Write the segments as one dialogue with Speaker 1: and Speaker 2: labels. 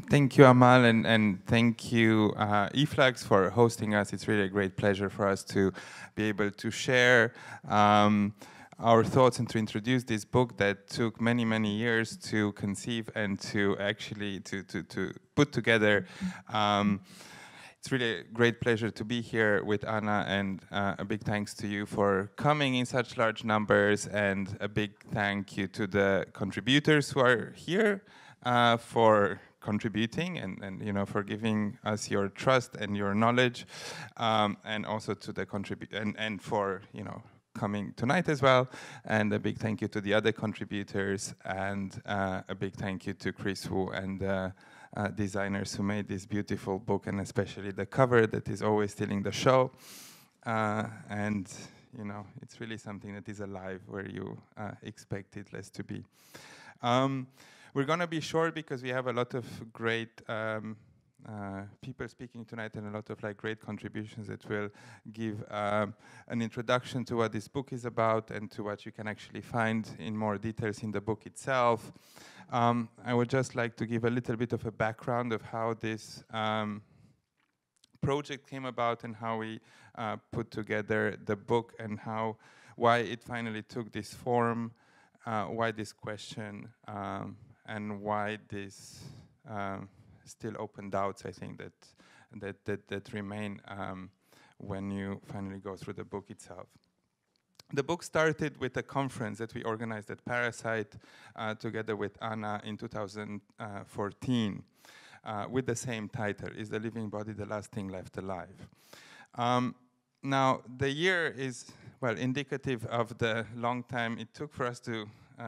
Speaker 1: Thank you, Amal, and thank you, e-flux, for hosting us. It's really a great pleasure for us to be able to share our thoughts and to introduce this book that took many, many years to conceive and to actually to put together. It's really a great pleasure to be here with Anna, and a big thanks to you for coming in such large numbers, and a big thank you to the contributors who are here for contributing and you know, for giving us your trust and your knowledge, and also to the and for, you know, coming tonight as well. And a big thank you to the other contributors, and a big thank you to Chris Wu and designers who made this beautiful book, and especially the cover that is always stealing the show. And you know, it's really something that is alive where you expect it less to be. We're going to be short because we have a lot of great people speaking tonight, and a lot of great contributions that will give an introduction to what this book is about and to what you can actually find in more details in the book itself. I would just like to give a little bit of a background of how this project came about, and how we put together the book, and why it finally took this form, why this question, and why this still open doubts, I think, that remain when you finally go through the book itself. The book started with a conference that we organized at Parasite together with Anna in 2014 with the same title, Is the Living Body the Last Thing Left Alive? Now, the year is, well, indicative of the long time it took for us to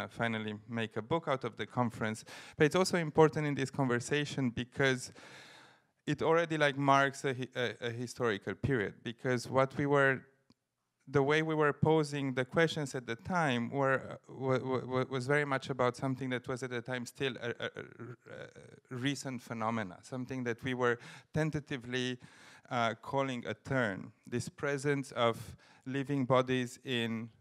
Speaker 1: finally make a book out of the conference. But it's also important in this conversation because it already marks a historical period, because the way we were posing the questions at the time was very much about something that was at the time still a recent phenomena, something that we were tentatively calling a turn. This presence of living bodies in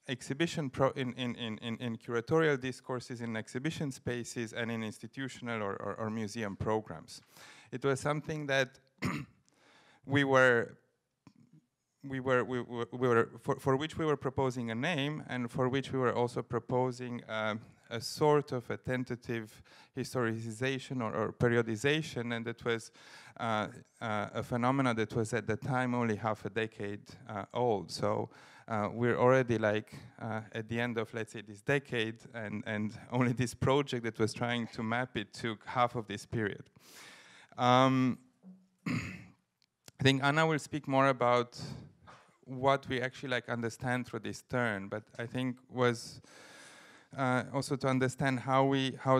Speaker 1: exhibition in curatorial discourses, in exhibition spaces, and in institutional or museum programs. It was something that for which we were proposing a name, and for which we were also proposing a sort of a tentative historicization or periodization, and it was a phenomena that was at the time only half a decade old. So we're already at the end of, let's say, this decade, and only this project that was trying to map it took half of this period. I think Anna will speak more about what we actually understand through this turn, but I think was also to understand how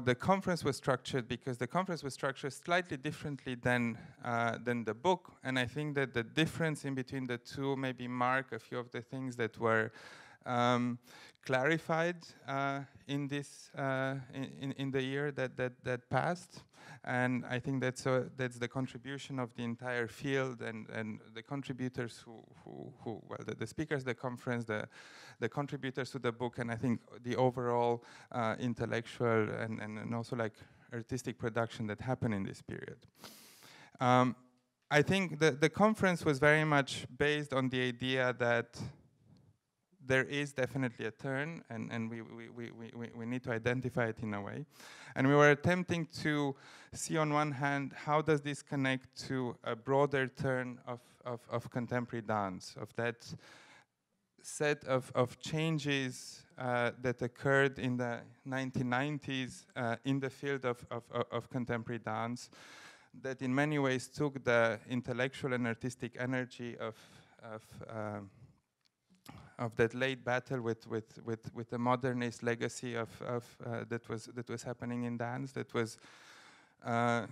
Speaker 1: the conference was structured, because the conference was structured slightly differently than the book, and I think that the difference in between the two maybe mark a few of the things that were clarified in this in the year that passed. And I think that's the contribution of the entire field, and the contributors the speakers of the conference, the contributors to the book, and I think the overall intellectual and also artistic production that happened in this period. I think the conference was very much based on the idea that there is definitely a turn, and we need to identify it in a way. And we were attempting to see, on one hand, how does this connect to a broader turn of contemporary dance, of that set of changes that occurred in the 1990s in the field of contemporary dance, that in many ways took the intellectual and artistic energy of that late battle with the modernist legacy that was happening in dance, that was on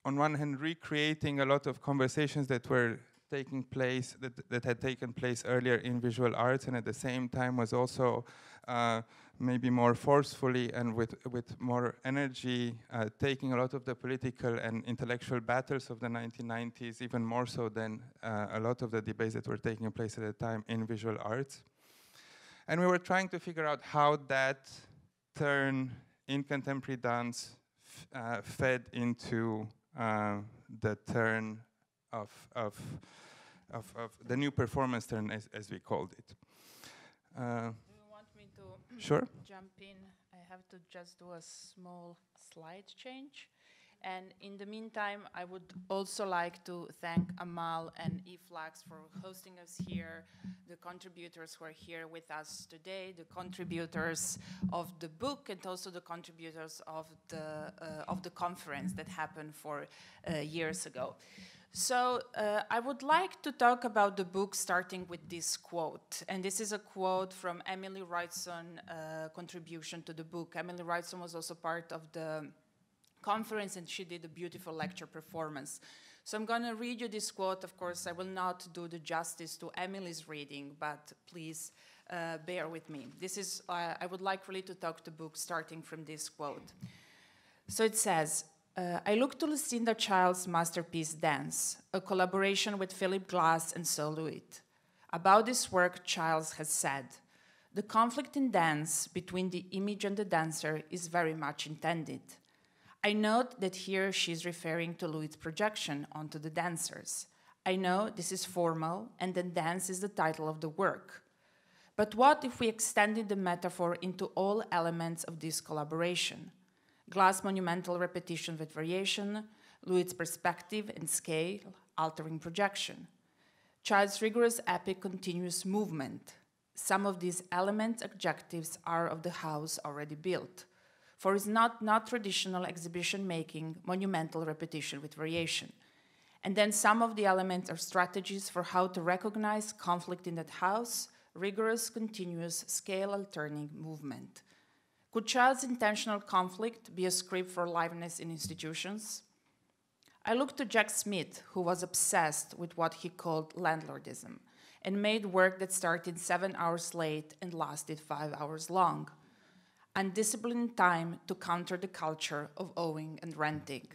Speaker 1: one hand recreating a lot of conversations that were taking place, that had taken place earlier in visual arts, and at the same time was also maybe more forcefully and with more energy taking a lot of the political and intellectual battles of the 1990s, even more so than a lot of the debates that were taking place at the time in visual arts. And we were trying to figure out how that turn in contemporary dance fed into the turn of the new performance turn, as we called it.
Speaker 2: Do you want me to
Speaker 1: Sure.
Speaker 2: jump in? I have to just do a small slide change. And in the meantime, I would also like to thank Amal and e-flux for hosting us here, the contributors who are here with us today, the contributors of the book, and also the contributors of the conference that happened 4 years ago. So I would like to talk about the book starting with this quote. And this is a quote from Emily Wrightson's contribution to the book. Emily Wrightson was also part of the conference, and she did a beautiful lecture performance. So I'm going to read you this quote. Of course, I will not do the justice to Emily's reading, but please bear with me. This is, I would like really to talk the book starting from this quote. So it says, I look to Lucinda Child's masterpiece Dance, a collaboration with Philip Glass and Sol LeWitt. About this work, Childs has said, the conflict in dance between the image and the dancer is very much intended. I note that here she's referring to LeWitt's projection onto the dancers. I know this is formal, and then dance is the title of the work. But what if we extended the metaphor into all elements of this collaboration? Glass monumental repetition with variation, LeWitt's perspective and scale, altering projection. Child's rigorous epic continuous movement. Some of these element adjectives are of the house already built. For it's not traditional exhibition making, monumental repetition with variation. And then some of the elements are strategies for how to recognize conflict in that house, rigorous, continuous, scale alterning movement. Could Child's intentional conflict be a script for liveness in institutions? I looked to Jack Smith, who was obsessed with what he called landlordism, and made work that started 7 hours late and lasted 5 hours long. Undisciplined time to counter the culture of owing and renting.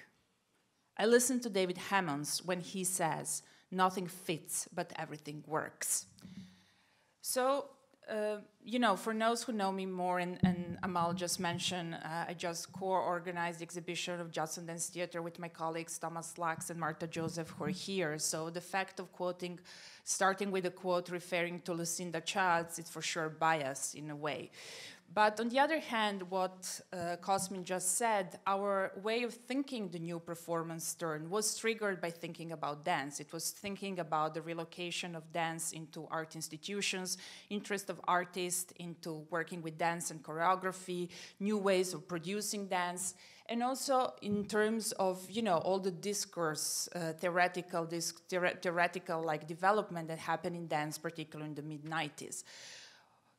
Speaker 2: I listened to David Hammonds when he says, nothing fits, but everything works. So, you know, for those who know me more, and Amal just mentioned, I just co-organized the exhibition of Just and Dance Theater with my colleagues Thomas Lax and Marta Joseph, who are here. So the fact of quoting, starting with a quote referring to Lucinda Childs, is for sure biased in a way. But on the other hand, what Cosmin just said, our way of thinking the new performance turn was triggered by thinking about dance. It was thinking about the relocation of dance into art institutions, interest of artists into working with dance and choreography, new ways of producing dance, and also in terms of, you know, all the discourse, theoretical like development that happened in dance, particularly in the mid-90s.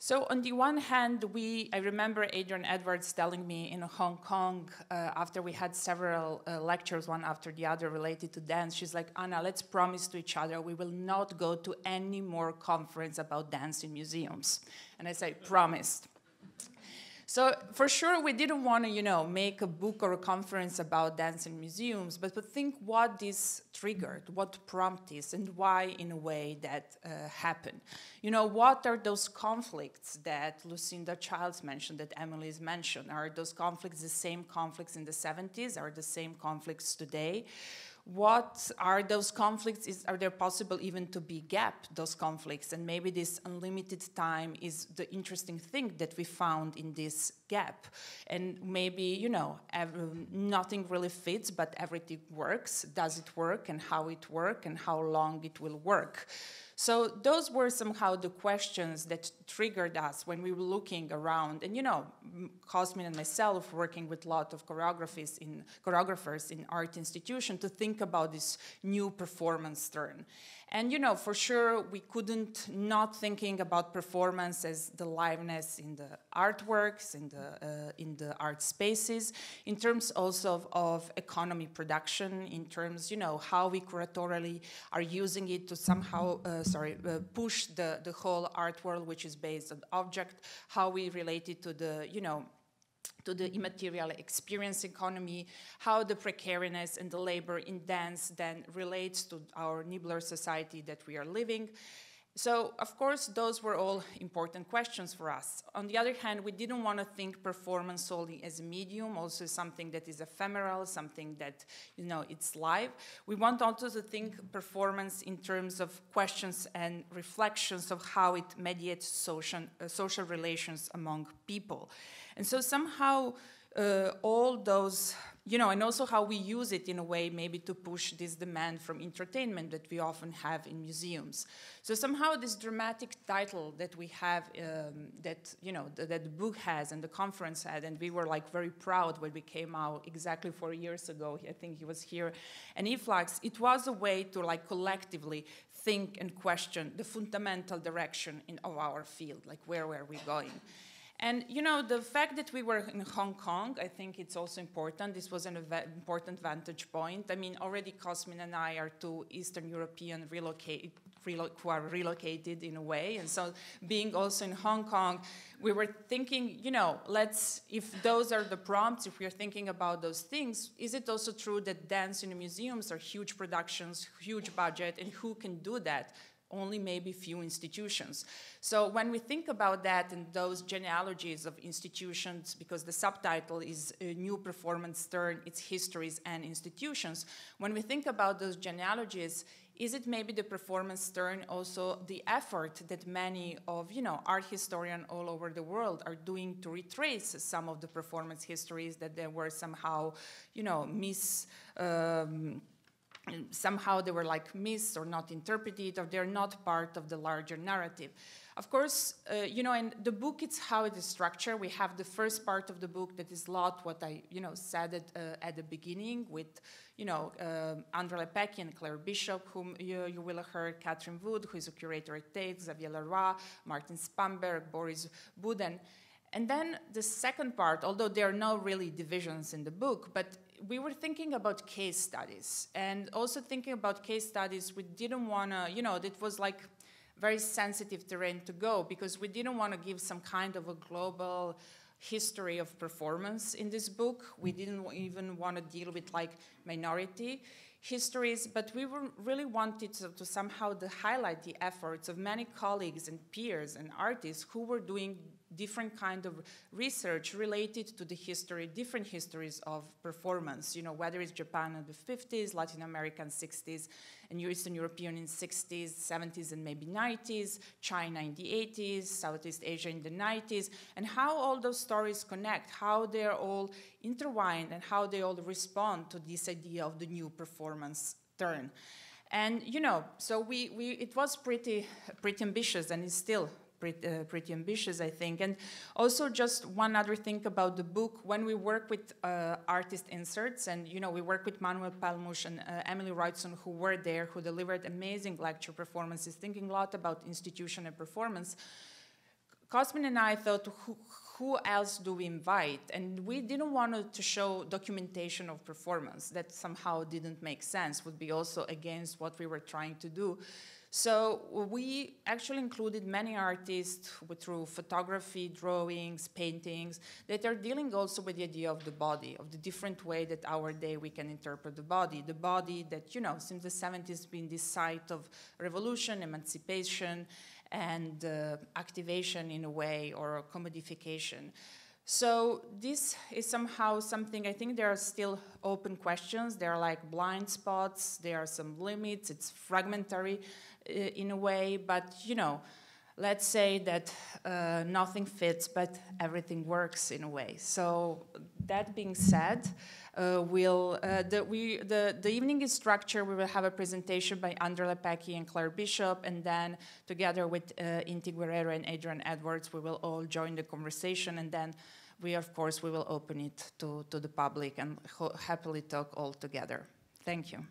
Speaker 2: So on the one hand, I remember Adrienne Edwards telling me in Hong Kong, after we had several lectures, one after the other, related to dance, she's like, Anna, let's promise to each other we will not go to any more conference about dance in museums. And I say, promised. So for sure, we didn't want to, you know, make a book or a conference about dance in museums, but to think what this triggered, what prompted this, and why, in a way, that happened. You know, what are those conflicts that Lucinda Childs mentioned, that Emily's mentioned? Are those conflicts the same conflicts in the 70s? Are the same conflicts today? What are those conflicts? Are there possible even to be gap, those conflicts? And maybe this unlimited time is the interesting thing that we found in this gap. And maybe, you know, nothing really fits, but everything works. Does it work, and how it works, and how long it will work? So those were somehow the questions that triggered us when we were looking around. And, you know, Cosmin and myself working with a lot of choreographers in art institutions to think about this new performance turn. And, you know, for sure, we couldn't not thinking about performance as the liveness in the artworks, in the art spaces, in terms also of economy production, in terms, you know, how we curatorially are using it to somehow, push the whole art world, which is based on object, how we relate it to the, you know, to the immaterial experience economy, how the precariness and the labor in dance then relates to our nibbler society that we are living. So, of course, those were all important questions for us. On the other hand, we didn't want to think performance solely as a medium, also something that is ephemeral, something that, it's live. We want also to think performance in terms of questions and reflections of how it mediates social relations among people. And so somehow all those, and also how we use it in a way maybe to push this demand from entertainment that we often have in museums. So somehow this dramatic title that we have, that the book has and the conference had, and we were like very proud when we came out exactly 4 years ago. I think he was here, and e-flux, it was a way to like collectively think and question the fundamental direction of our field, like where were we going? And, the fact that we were in Hong Kong, I think it's also important. This was an important vantage point. I mean, already Cosmin and I are two Eastern European who are relocated in a way. And so being also in Hong Kong, we were thinking, if those are the prompts, if we're thinking about those things, is it also true that dance in the museums are huge productions, huge budget, and who can do that? Only maybe few institutions. So when we think about that and those genealogies of institutions, because the subtitle is a New Performance Turn, its histories and institutions, when we think about those genealogies, is it maybe the performance turn also the effort that many of, art historians all over the world are doing to retrace some of the performance histories that they were somehow, somehow they were like missed or not interpreted, or they're not part of the larger narrative. Of course, and the book, it's how it is structured. We have the first part of the book that is a lot what I, said at the beginning with, André Lepecki and Claire Bishop, whom you will have heard, Catherine Wood, who is a curator at Tate, Xavier Leroy, Martin Spamberg, Boris Buden. And then the second part, although there are no really divisions in the book, but we were thinking about case studies. And also thinking about case studies, we didn't want to, it was like very sensitive terrain to go, because we didn't want to give some kind of a global history of performance in this book. We didn't even want to deal with like minority histories, but we really wanted to somehow highlight the efforts of many colleagues and peers and artists who were doing different kind of research related to the different histories of performance, whether it's Japan in the 50s, Latin American 60s, and Eastern European in 60s, 70s, and maybe 90s, China in the 80s, Southeast Asia in the 90s, and how all those stories connect, how they're all intertwined, and how they all respond to this idea of the new performance turn. And, so it was pretty ambitious, and it's still pretty ambitious, I think. And also just one other thing about the book, when we work with artist inserts, and we work with Manuel Palmush and Emily Wrightson, who were there, who delivered amazing lecture performances, thinking a lot about institution and performance. Cosmin and I thought, who else do we invite? And we didn't want to show documentation of performance. That somehow didn't make sense, would be also against what we were trying to do. So we actually included many artists through photography, drawings, paintings, that are dealing also with the idea of the body, of the different way that our day we can interpret the body that, since the 70s has been this site of revolution, emancipation, and activation in a way, or commodification. So this is somehow something, I think there are still open questions. There are like blind spots, there are some limits, it's fragmentary in a way, but let's say that nothing fits, but everything works in a way. So that being said, the evening is structured. We will have a presentation by André Lepecki and Claire Bishop, and then together with Inti, Guerrero and Adrienne Edwards, we will all join the conversation, and then we will open it to the public and happily talk all together. Thank you.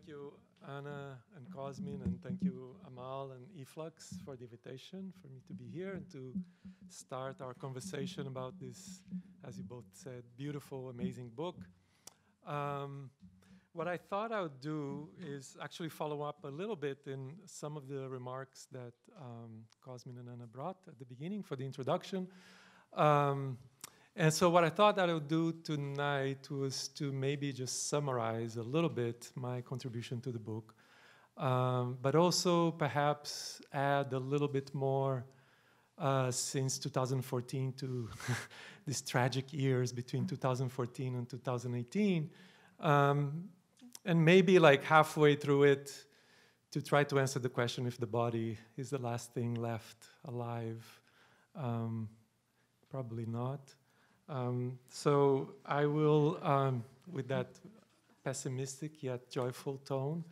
Speaker 3: thank you, Anna and Cosmin, and thank you, Amal and e-flux, for the invitation for me to be here and to start our conversation about this, as you both said, beautiful, amazing book. What I thought I would do is actually follow up a little bit in some of the remarks that Cosmin and Anna brought at the beginning for the introduction. And so what I thought that I would do tonight was to maybe just summarize a little bit my contribution to the book, but also perhaps add a little bit more since 2014 to these tragic years between 2014 and 2018. And maybe like halfway through it to try to answer the question if the body is the last thing left alive. Probably not. So I will, with that pessimistic yet joyful tone,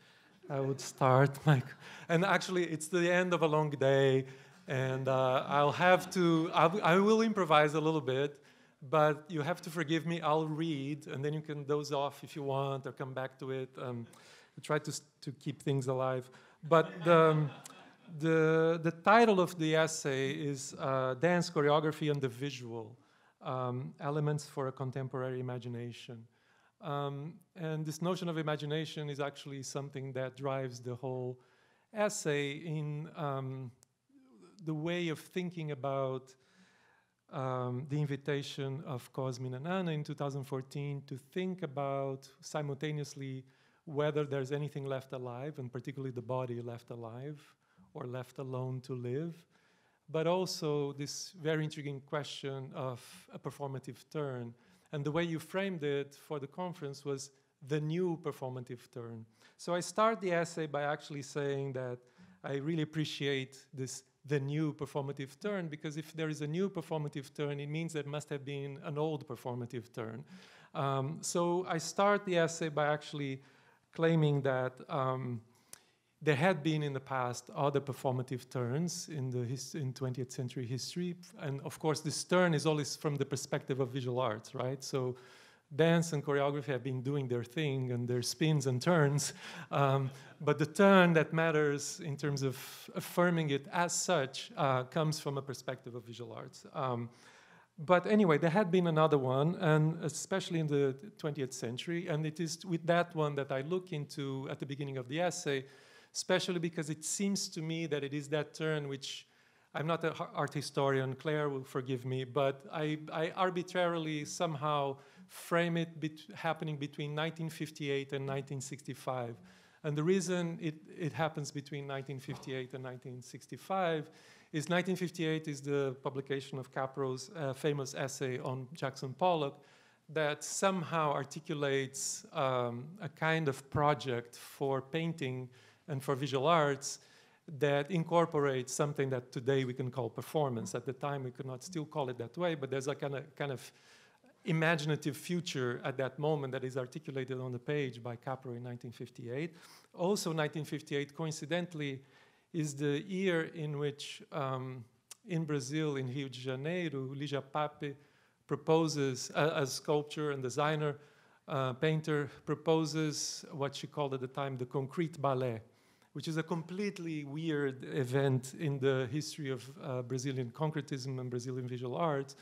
Speaker 3: I would start my, and actually it's the end of a long day, and I'll have to, I will improvise a little bit, but you have to forgive me. I'll read, and then you can doze off if you want, or come back to it. Try to keep things alive. But the title of the essay is Dance, Choreography, and the Visual, Elements for a Contemporary Imagination. And this notion of imagination is actually something that drives the whole essay in the way of thinking about the invitation of Cosmin and Anna in 2014 to think about simultaneously whether there's anything left alive, and particularly the body left alive or left alone to live, but also this very intriguing question of a performative turn. And the way you framed it for the conference was the new performative turn. So I start the essay by actually saying that I really appreciate this, the new performative turn, because if there is a new performative turn, it means there must have been an old performative turn. So I start the essay by actually claiming that there had been in the past other performative turns in 20th century history. And of course, this turn is always from the perspective of visual arts, right? So dance and choreography have been doing their thing and their spins and turns. But the turn that matters in terms of affirming it as such comes from a perspective of visual arts. But anyway, there had been another one, and especially in the 20th century. And it is with that one that I look into at the beginning of the essay, especially because it seems to me that it is that turn which, I'm not an art historian, Claire will forgive me, but I arbitrarily somehow frame it happening between 1958 and 1965. And the reason it happens between 1958 and 1965 is 1958 is the publication of Capro's famous essay on Jackson Pollock that somehow articulates a kind of project for painting and for visual arts that incorporates something that today we can call performance. At the time, we could not still call it that way, but there's a kind of imaginative future at that moment that is articulated on the page by Capro in 1958. Also, 1958, coincidentally, is the year in which, in Brazil, in Rio de Janeiro, Lígia Pape proposes, as sculptor and designer, painter, proposes what she called at the time the concrete ballet, which is a completely weird event in the history of Brazilian concretism and Brazilian visual arts.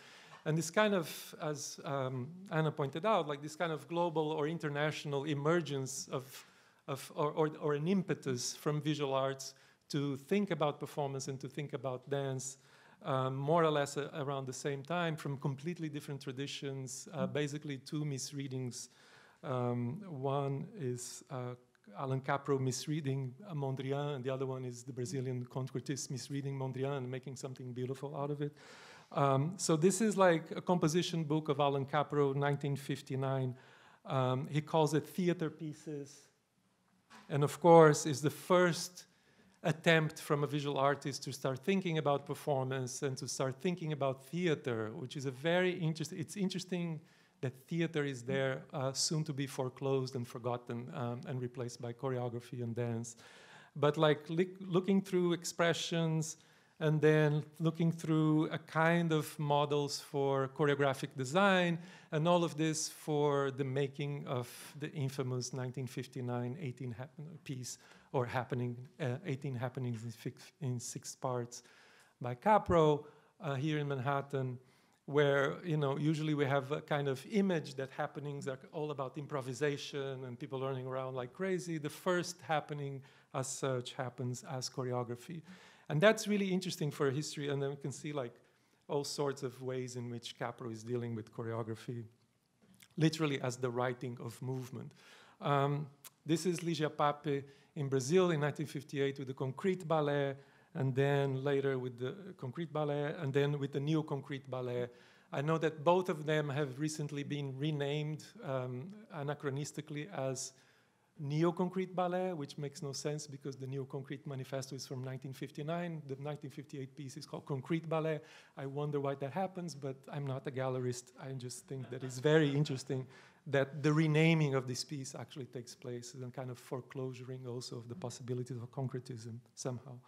Speaker 3: And this kind of, as Anna pointed out, like this kind of global or international emergence or an impetus from visual arts to think about performance and to think about dance more or less around the same time from completely different traditions, basically two misreadings. One is Alan Capro misreading Mondrian, and the other one is the Brazilian concretist misreading Mondrian and making something beautiful out of it. So this is like a composition book of Alan Capro, 1959. He calls it Theater Pieces. And of course, is the first attempt from a visual artist to start thinking about performance and to start thinking about theater, which is a very interesting, it's interesting that theater is there, soon to be foreclosed and forgotten and replaced by choreography and dance. But like looking through expressions, and then looking through a kind of models for choreographic design, and all of this for the making of the infamous 1959 piece, or 18 happenings in 6 parts by Capro here in Manhattan, where, you know, usually we have a kind of image that happenings are all about improvisation and people running around like crazy. The first happening as such happens as choreography. And that's really interesting for history, and then we can see like all sorts of ways in which Capro is dealing with choreography, literally as the writing of movement. This is Ligia Pape in Brazil in 1958 with the concrete ballet, and then later with the concrete ballet, and then with the neo-concrete ballet. I know that both of them have recently been renamed anachronistically as neo-concrete ballet, which makes no sense because the neo-concrete manifesto is from 1959. The 1958 piece is called Concrete Ballet. I wonder why that happens, but I'm not a gallerist. I just think that it's very interesting that the renaming of this piece actually takes place, and kind of foreclosuring also of the possibilities of concretism somehow.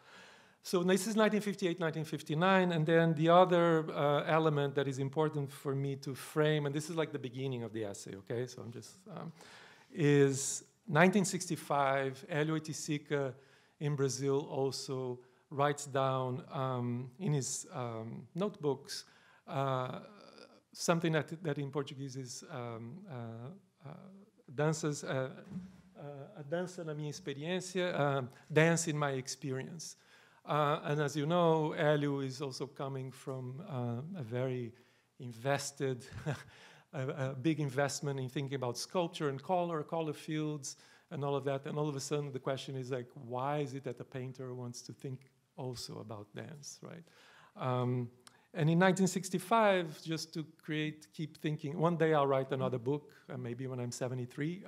Speaker 3: So this is 1958, 1959, and then the other element that is important for me to frame, and this is like the beginning of the essay, okay? So I'm just, is 1965, Hélio Oiticica in Brazil also writes down in his notebooks something that in Portuguese is danças, a dança na minha experiência, dance in my experience. And as you know, Hélio is also coming from a very invested, a big investment in thinking about sculpture and color fields, and all of that. And all of a sudden, the question is like, why is it that a painter wants to think also about dance, right? And in 1965, just to keep thinking, one day I'll write another book, maybe when I'm 73,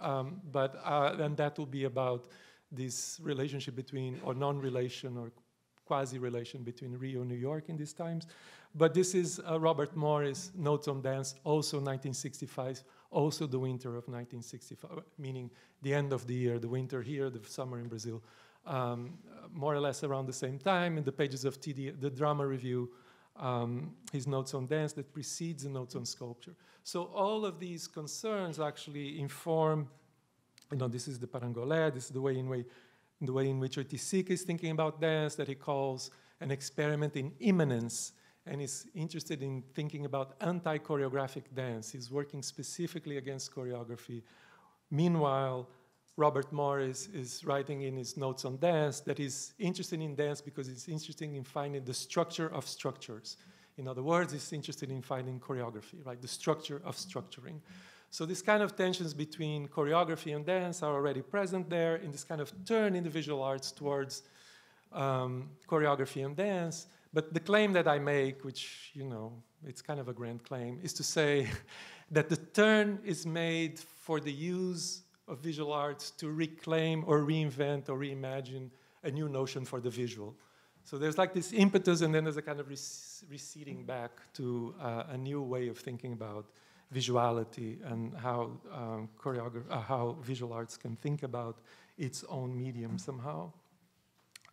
Speaker 3: but then that will be about this relationship between, or non-relation, or quasi-relation between Rio and New York in these times. But this is Robert Morris, Notes on Dance, also 1965, also the winter of 1965, meaning the end of the year, the winter here, the summer in Brazil, more or less around the same time, in the pages of the Drama Review, his Notes on Dance that precedes the Notes on Sculpture. So all of these concerns actually inform, you know, this is the Parangolé, this is the way in which Oiticica is thinking about dance, that he calls an experiment in immanence, and is interested in thinking about anti-choreographic dance. He's working specifically against choreography. Meanwhile, Robert Morris is writing in his Notes on Dance that he's interested in dance because he's interested in finding the structure of structures. In other words, he's interested in finding choreography, right? The structure of structuring. So these kind of tensions between choreography and dance are already present there in this kind of turn in the visual arts towards choreography and dance. But the claim that I make, which, you know, it's kind of a grand claim, is to say that the turn is made for the use of visual arts to reclaim or reinvent or reimagine a new notion for the visual. So there's like this impetus, and then there's a kind of receding back to a new way of thinking about visuality and how how visual arts can think about its own medium somehow.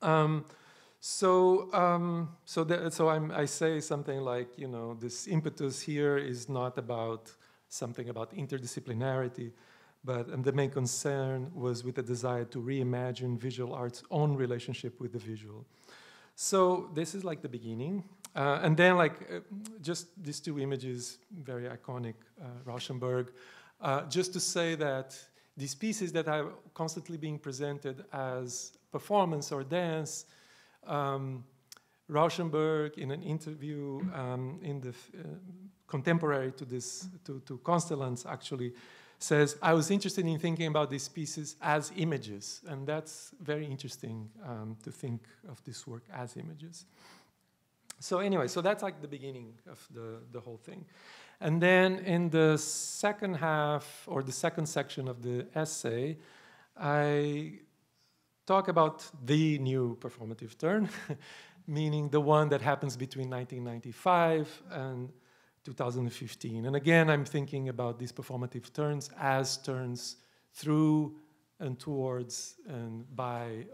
Speaker 3: I say something like, you know, this impetus here is not about something about interdisciplinarity, but the main concern was with the desire to reimagine visual art's own relationship with the visual. So this is like the beginning. And then just these two images, very iconic, Rauschenberg, just to say that these pieces that are constantly being presented as performance or dance, Rauschenberg, in an interview in the contemporary to this, to Constellance actually, says, I was interested in thinking about these pieces as images, and that's very interesting to think of this work as images. So anyway, so that's like the beginning of the whole thing. And then in the second half, or the second section of the essay, I talk about the new performative turn, meaning the one that happens between 1995 and 2015. And again, I'm thinking about these performative turns as turns through and towards and by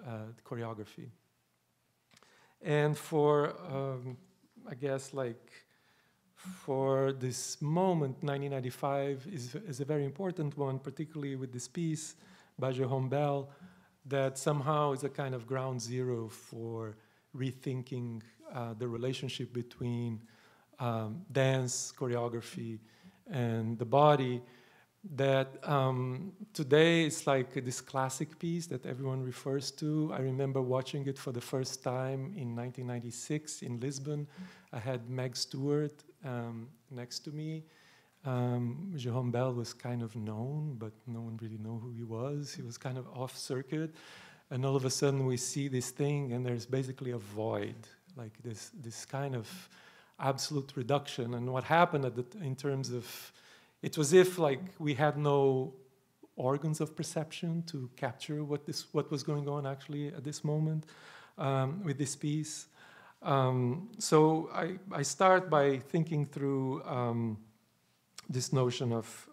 Speaker 3: choreography. And for, I guess, like, for this moment, 1995 is a very important one, particularly with this piece by Jérôme Bell, that somehow is a kind of ground zero for rethinking the relationship between dance, choreography, and the body. That today it's like this classic piece that everyone refers to. I remember watching it for the first time in 1996 in Lisbon. I had Meg Stewart next to me. Jérôme Bell was kind of known, but no one really knew who he was. He was kind of off circuit. And all of a sudden we see this thing and there's basically a void, like this kind of absolute reduction. And what happened in terms of, it was if like we had no organs of perception to capture what was going on actually at this moment with this piece. So I start by thinking through this notion of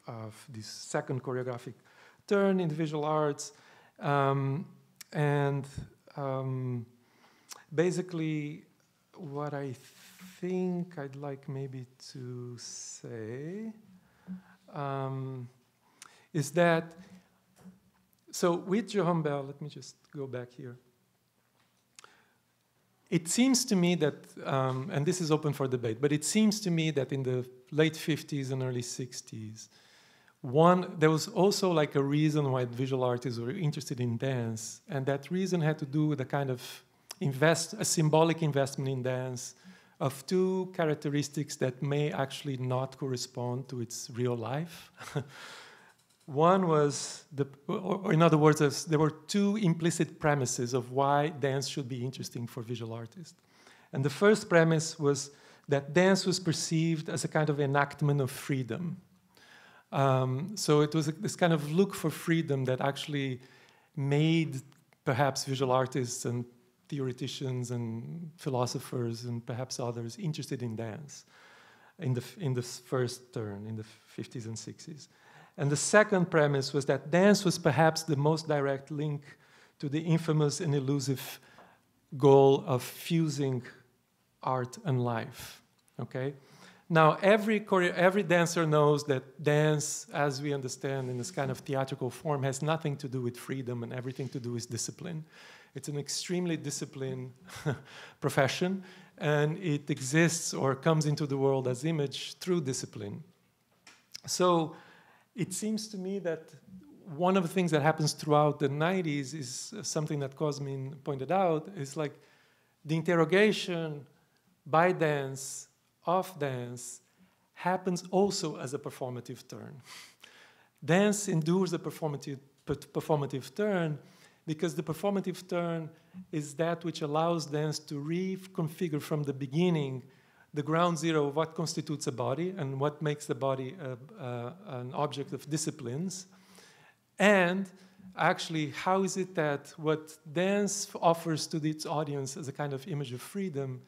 Speaker 3: this second choreographic turn in the visual arts. Basically, what I think I'd like maybe to say is that, so with Jérôme Bell, let me just go back here. It seems to me that, and this is open for debate, but it seems to me that in the late 50s and early 60s, there was also like a reason why visual artists were interested in dance, and that reason had to do with a kind of a symbolic investment in dance of two characteristics that may actually not correspond to its real life. One was, or in other words, there were two implicit premises of why dance should be interesting for visual artists. And the first premise was that dance was perceived as a kind of enactment of freedom. So it was this kind of look for freedom that actually made perhaps visual artists and theoreticians and philosophers and perhaps others interested in dance in the first turn, in the 50s and 60s. And the second premise was that dance was perhaps the most direct link to the infamous and elusive goal of fusing art and life, okay? Now, every dancer knows that dance, as we understand in this kind of theatrical form, has nothing to do with freedom and everything to do with discipline. It's an extremely disciplined profession, and it exists or comes into the world as image through discipline. So it seems to me that one of the things that happens throughout the 90s is something that Cosmin pointed out, is like the interrogation by dance, of dance, happens also as a performative turn. Dance endures a performative turn because the performative turn is that which allows dance to reconfigure from the beginning the ground zero of what constitutes a body and what makes the body an object of disciplines. And actually, how is it that what dance offers to its audience as a kind of image of freedom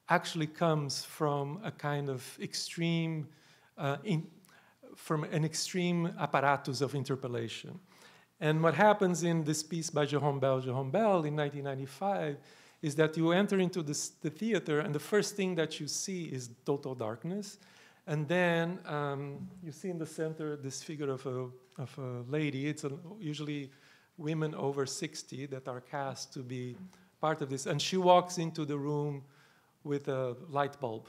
Speaker 3: actually comes from a kind of extreme, from an extreme apparatus of interpellation. And what happens in this piece by Jérôme Bell in 1995 is that you enter into the theater and the first thing that you see is total darkness. And then you see in the center this figure of a lady. It's usually women over 60 that are cast to be part of this. And she walks into the room with a light bulb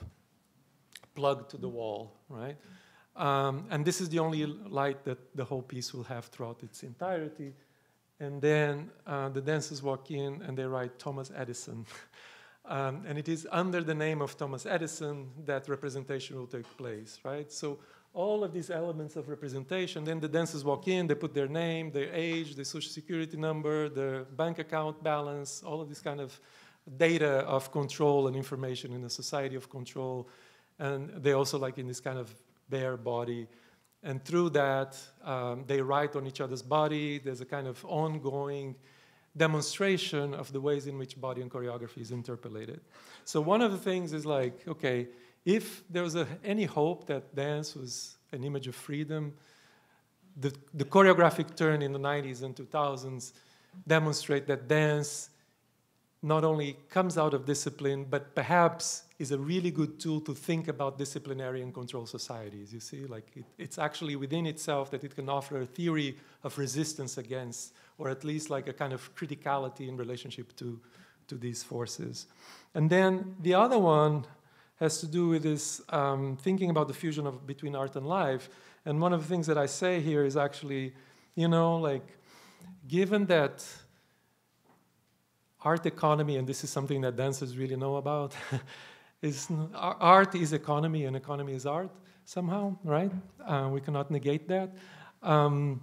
Speaker 3: plugged to the wall, right? And this is the only light that the whole piece will have throughout its entirety. And then the dancers walk in and they write Thomas Edison. And it is under the name of Thomas Edison that representation will take place, right? So all of these elements of representation, then the dancers walk in, they put their name, their age, their social security number, their bank account balance, all of this kind of data of control and information in a society of control. And they also like in this kind of bare body. And through that, they write on each other's body. There's a kind of ongoing demonstration of the ways in which body and choreography is interpolated. So one of the things is like, okay, if there was any hope that dance was an image of freedom, the choreographic turn in the 90s and 2000s demonstrate that dance not only comes out of discipline, but perhaps is a really good tool to think about disciplinary and control societies, you see? Like it's actually within itself that it can offer a theory of resistance against, or at least like a kind of criticality in relationship to these forces. And then the other one has to do with this thinking about the fusion between art and life. And one of the things that I say here is actually, you know, like, given that art economy, and this is something that dancers really know about, art is economy and economy is art somehow, right? We cannot negate that. And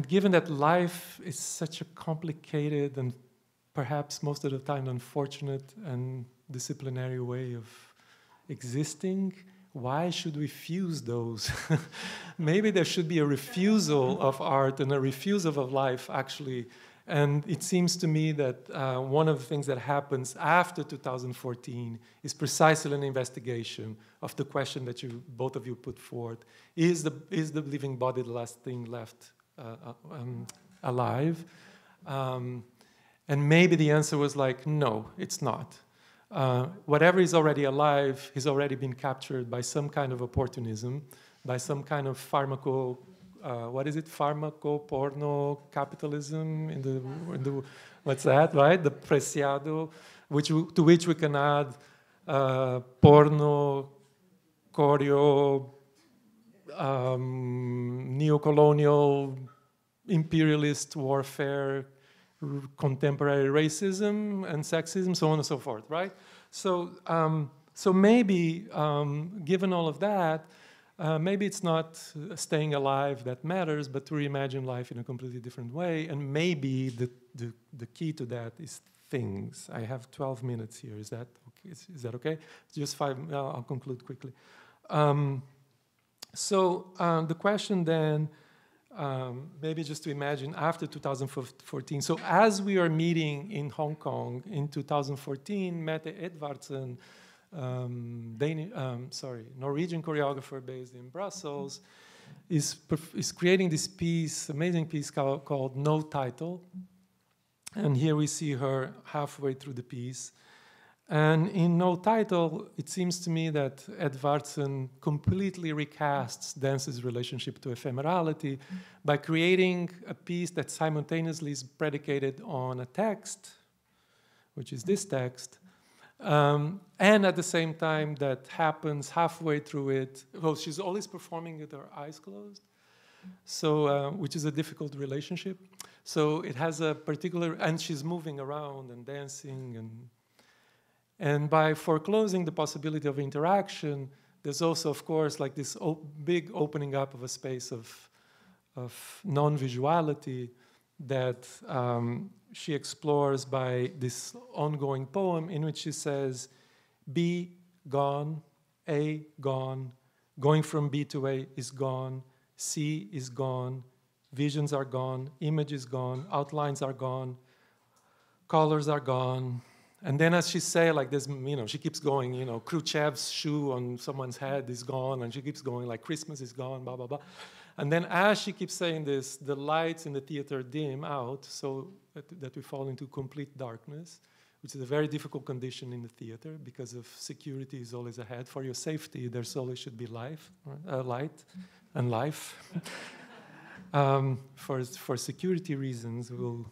Speaker 3: given that life is such a complicated and perhaps most of the time unfortunate and disciplinary way of existing, why should we fuse those? Maybe there should be a refusal of art and a refusal of life, actually. And it seems to me that one of the things that happens after 2014 is precisely an investigation of the question that both of you put forth. Is the living body the last thing left alive? And maybe the answer was like, no, it's not. Whatever is already alive has already been captured by some kind of opportunism, by some kind of pharmaco-porno capitalism in the what's that, right? The preciado, to which we can add porno, choreo, neocolonial, imperialist warfare, contemporary racism and sexism, so on and so forth, right? So, so maybe, given all of that, maybe it's not staying alive that matters, but to reimagine life in a completely different way. And maybe the key to that is things. I have 12 minutes here. Is that okay? Is that okay? Just 5. I'll conclude quickly. So the question then, maybe just to imagine after 2014. So as we are meeting in Hong Kong in 2014, Mette Edvardsen, Norwegian choreographer based in Brussels, is creating this piece, amazing piece called No Title. And here we see her halfway through the piece. And in No Title, it seems to me that Edvardsen completely recasts dance's relationship to ephemerality by creating a piece that simultaneously is predicated on a text, which is this text, and at the same time that happens halfway through it. Well, she's always performing with her eyes closed, so which is a difficult relationship. So it has a particular, and she's moving around and dancing, and by foreclosing the possibility of interaction, there's also, of course, like this big opening up of a space of non-visuality that she explores by this ongoing poem in which she says, B, gone, A, gone, going from B to A is gone, C is gone, visions are gone, image is gone, outlines are gone, colors are gone. And then as she say, like this, she keeps going, Khrushchev's shoe on someone's head is gone, and she keeps going, like Christmas is gone, blah, blah, blah. And then as she keeps saying this, the lights in the theater dim out so that we fall into complete darkness, which is a very difficult condition in the theater because of security is always ahead. For your safety, there's always should be light and life. For security reasons, we'll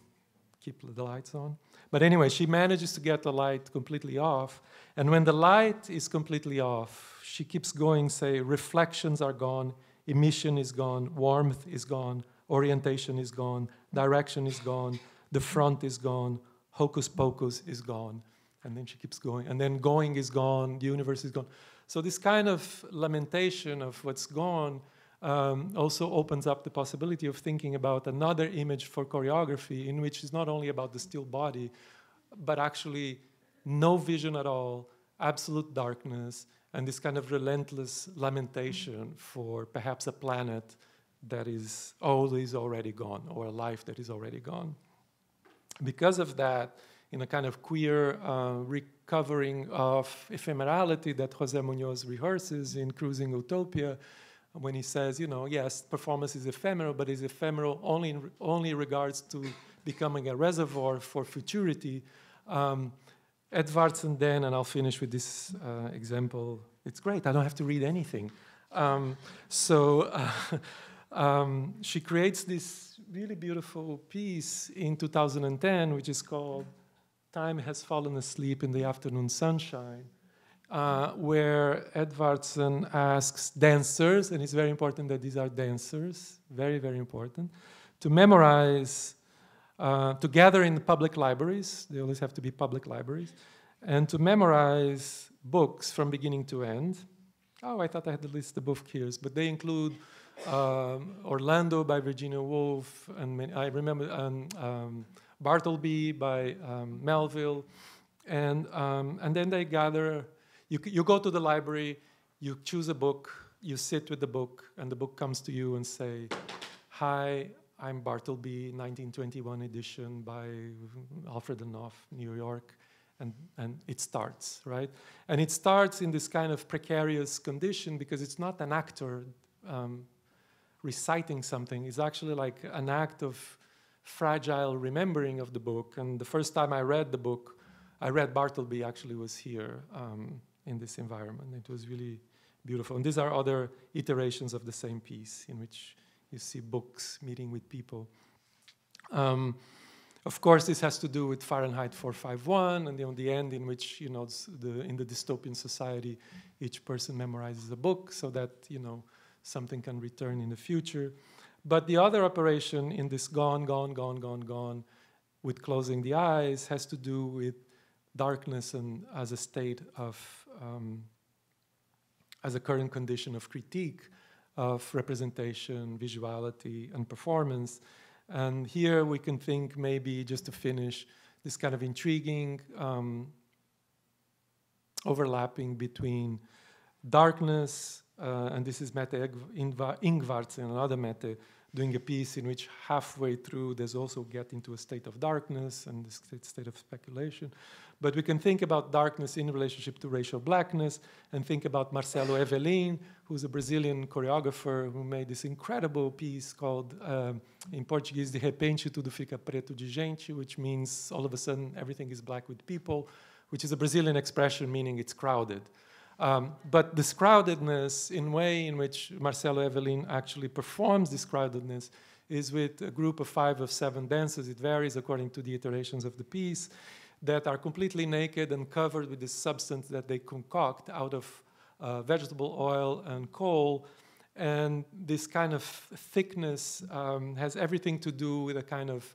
Speaker 3: keep the lights on. But anyway, she manages to get the light completely off. And when the light is completely off, she keeps going, say, reflections are gone, emission is gone, warmth is gone, orientation is gone, direction is gone, the front is gone, hocus pocus is gone. And then she keeps going. And then going is gone, the universe is gone. So this kind of lamentation of what's gone also opens up the possibility of thinking about another image for choreography in which it's not only about the still body, but actually no vision at all, absolute darkness, and this kind of relentless lamentation for perhaps a planet that is always already gone, or a life that is already gone. Because of that, in a kind of queer recovering of ephemerality that Jose Munoz rehearses in Cruising Utopia, when he says, yes, performance is ephemeral, but is ephemeral only in regards to becoming a reservoir for futurity. Edwards and then, and I'll finish with this example. It's great, I don't have to read anything. She creates this really beautiful piece in 2010, which is called Time Has Fallen Asleep in the Afternoon Sunshine, where Edvardson asks dancers, and it's very important that these are dancers, very, very important, to memorize, to gather in the public libraries, they always have to be public libraries, and to memorize books from beginning to end. Oh, I thought I had the list of book here, but they include Orlando by Virginia Woolf, and I remember Bartleby by Melville, and then they gather. You go to the library, you choose a book, you sit with the book, and the book comes to you and say, "Hi, I'm Bartleby, 1921 edition by Alfred Knopf, New York." And it starts, right? And it starts in this kind of precarious condition because it's not an actor reciting something. It's actually like an act of fragile remembering of the book. And the first time I read the book, I read Bartleby actually was here in this environment. It was really beautiful. And these are other iterations of the same piece in which you see books meeting with people. Of course, this has to do with Fahrenheit 451 and the end in which, in the dystopian society, each person memorizes a book so that, something can return in the future. But the other operation in this gone, gone, gone, gone, gone, with closing the eyes, has to do with darkness and as a state of, as a current condition of critique of representation, visuality, and performance. And here we can think maybe, just to finish, this kind of intriguing overlapping between darkness, and this is Mette Ingvartsen, another Mette, doing a piece in which halfway through there's also get into a state of darkness and this state of speculation. But we can think about darkness in relationship to racial blackness and think about Marcelo Evelin, who's a Brazilian choreographer who made this incredible piece called, in Portuguese, De repente tudo fica preto de gente, which means all of a sudden everything is black with people, which is a Brazilian expression meaning it's crowded. But this crowdedness, in way in which Marcelo Evelin actually performs this crowdedness, is with a group of 5 or 7 dancers. It varies according to the iterations of the piece, that are completely naked and covered with this substance that they concoct out of vegetable oil and coal. And this kind of thickness has everything to do with a kind of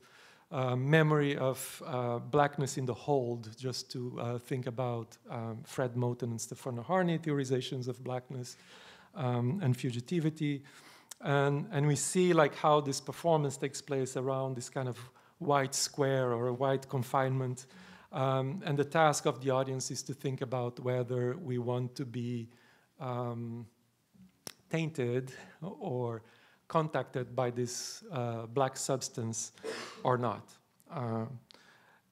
Speaker 3: memory of blackness in the hold, just to think about Fred Moten and Stefano Harney theorizations of blackness and fugitivity. And we see like how this performance takes place around this kind of white square or a white confinement. And the task of the audience is to think about whether we want to be tainted or contacted by this black substance or not.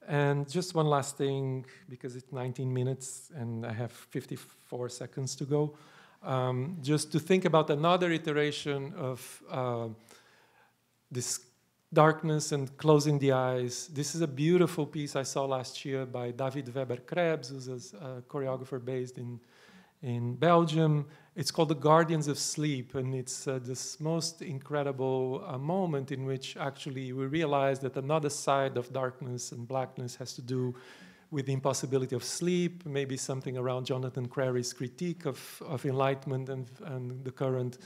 Speaker 3: And just one last thing, because it's 19 minutes and I have 54 seconds to go, just to think about another iteration of this darkness and closing the eyes. This is a beautiful piece I saw last year by David Weber Krebs, who's a choreographer based in Belgium. It's called The Guardians of Sleep, and it's this most incredible moment in which actually we realize that another side of darkness and blackness has to do with the impossibility of sleep, maybe something around Jonathan Crary critique of enlightenment and the current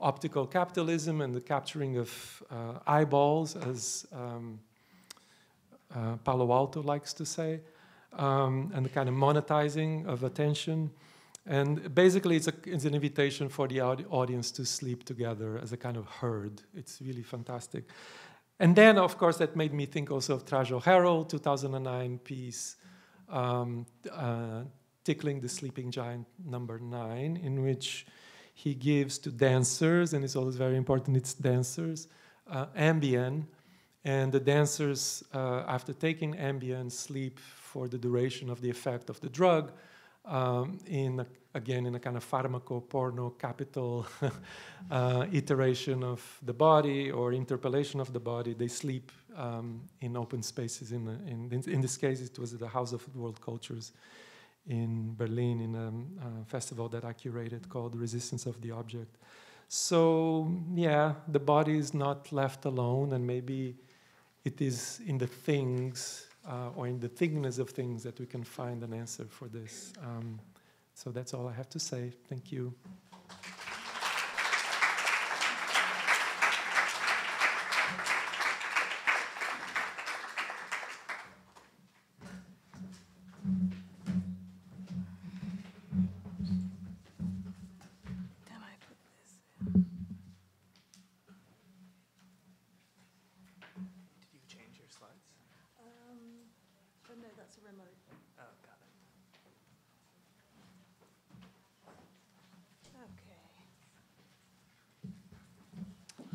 Speaker 3: optical capitalism and the capturing of eyeballs, as Palo Alto likes to say, and the kind of monetizing of attention. And basically, it's an invitation for the audience to sleep together as a kind of herd. It's really fantastic. And then, of course, that made me think also of Trajo Harrell, 2009 piece, Tickling the Sleeping Giant #9, in which he gives to dancers, and it's always very important, it's dancers, Ambien. And the dancers, after taking Ambien, sleep for the duration of the effect of the drug. again, in a kind of pharmaco-porno capital iteration of the body or interpellation of the body. They sleep in open spaces. In this case, it was at the House of World Cultures in Berlin, in a festival that I curated called Resistance of the Object. So, yeah, the body is not left alone, and maybe it is in the things or in the thingness of things that we can find an answer for this. So that's all I have to say. Thank you.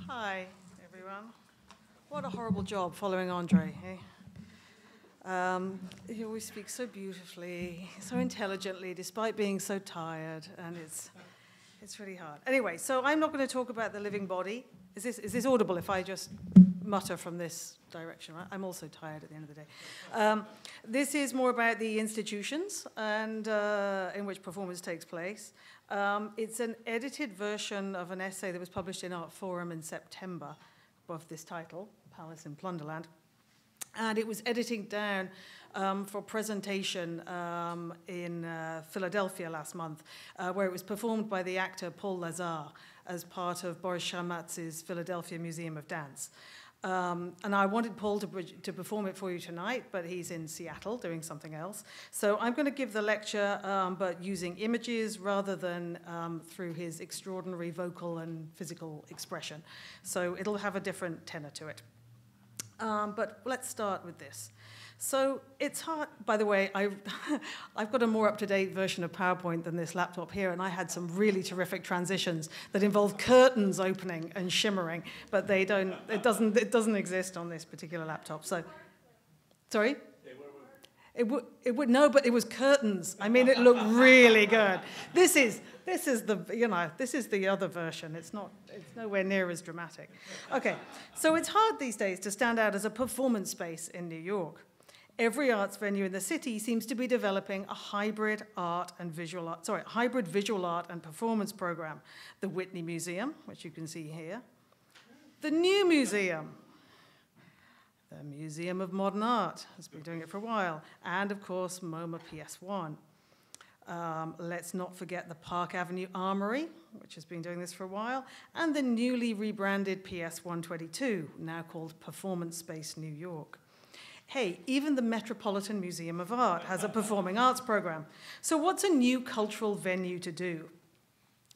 Speaker 4: Hi, everyone. What a horrible job following André, eh? He always speaks so beautifully, so intelligently, despite being so tired, and it's really hard. Anyway, so I'm not going to talk about the living body. Is this audible if I just mutter from this direction? Right? I'm also tired at the end of the day. This is more about the institutions and in which performance takes place. It's an edited version of an essay that was published in Art Forum in September of this title, Palace in Plunderland. And it was editing down for presentation in Philadelphia last month, where it was performed by the actor Paul Lazar as part of Boris Sharmatz's Philadelphia Museum of Dance. And I wanted Paul to perform it for you tonight, but he's in Seattle doing something else. So I'm going to give the lecture, but using images rather than through his extraordinary vocal and physical expression. So it'll have a different tenor to it. But let's start with this. So it's hard, by the way, I've got a more up-to-date version of PowerPoint than this laptop here, and I had some really terrific transitions that involve curtains opening and shimmering, but it doesn't exist on this particular laptop. So, sorry? It would no, but it was curtains. I mean, it looked really good. This is the other version. It's nowhere near as dramatic. Okay, so it's hard these days to stand out as a performance space in New York. Every arts venue in the city seems to be developing a hybrid visual art and performance program. The Whitney Museum, which you can see here. The New Museum. The Museum of Modern Art has been doing it for a while. And, of course, MoMA PS1. Let's not forget the Park Avenue Armory, which has been doing this for a while, and the newly rebranded PS122, now called Performance Space New York. Hey, even the Metropolitan Museum of Art has a performing arts program. So what's a new cultural venue to do?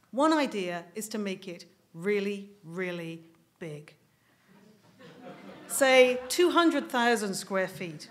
Speaker 4: One idea is to make it really, really big. Say 200,000 square feet.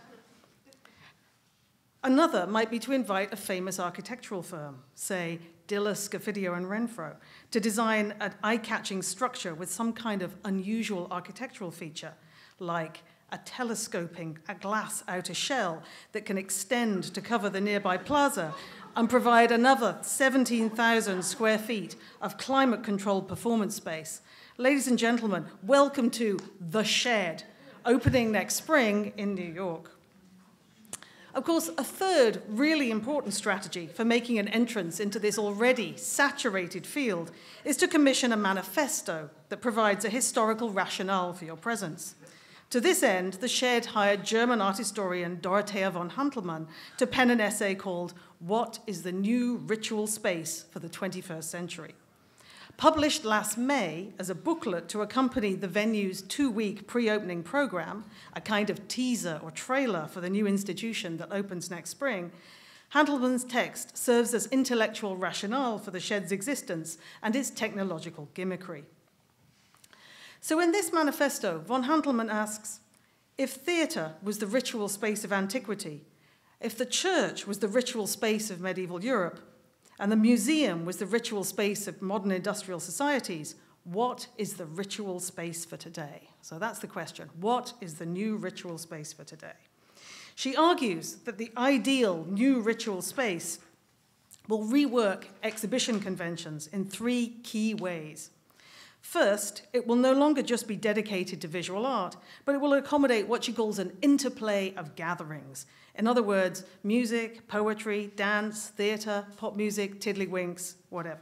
Speaker 4: Another might be to invite a famous architectural firm, say Diller, Scafidio, and Renfro, to design an eye-catching structure with some kind of unusual architectural feature, like a telescoping a glass outer shell that can extend to cover the nearby plaza and provide another 17,000 square feet of climate-controlled performance space. Ladies and gentlemen, welcome to The Shed, opening next spring in New York. Of course, a third really important strategy for making an entrance into this already saturated field is to commission a manifesto that provides a historical rationale for your presence. To this end, the Shed hired German art historian Dorothea von Hantelmann to pen an essay called "What is the New Ritual Space for the 21st Century?" Published last May as a booklet to accompany the venue's 2-week pre-opening program, a kind of teaser or trailer for the new institution that opens next spring, Hantelmann's text serves as intellectual rationale for the Shed's existence and its technological gimmickry. So in this manifesto, von Hantelmann asks, if theatre was the ritual space of antiquity, if the church was the ritual space of medieval Europe, and the museum was the ritual space of modern industrial societies, what is the ritual space for today? So that's the question. What is the new ritual space for today? She argues that the ideal new ritual space will rework exhibition conventions in 3 key ways. First, it will no longer just be dedicated to visual art, but it will accommodate what she calls an interplay of gatherings. In other words, music, poetry, dance, theatre, pop music, tiddlywinks, whatever.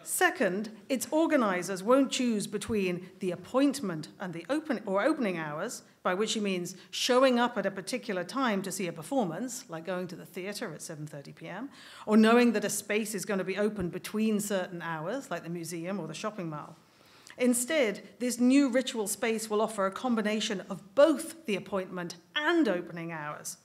Speaker 4: Second, its organisers won't choose between the appointment and the opening hours, by which she means showing up at a particular time to see a performance, like going to the theatre at 7:30 p.m., or knowing that a space is going to be open between certain hours, like the museum or the shopping mall. Instead, this new ritual space will offer a combination of both the appointment and opening hours.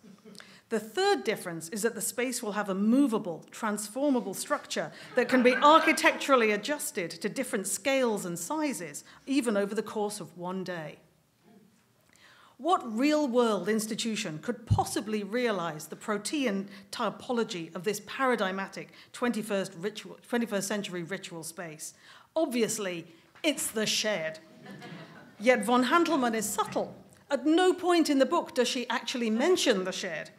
Speaker 4: The third difference is that the space will have a movable, transformable structure that can be architecturally adjusted to different scales and sizes, even over the course of one day. What real-world institution could possibly realize the protean typology of this paradigmatic 21st century ritual space? Obviously, it's the shed. Yet von Hantelmann is subtle. At no point in the book does she actually mention the shed.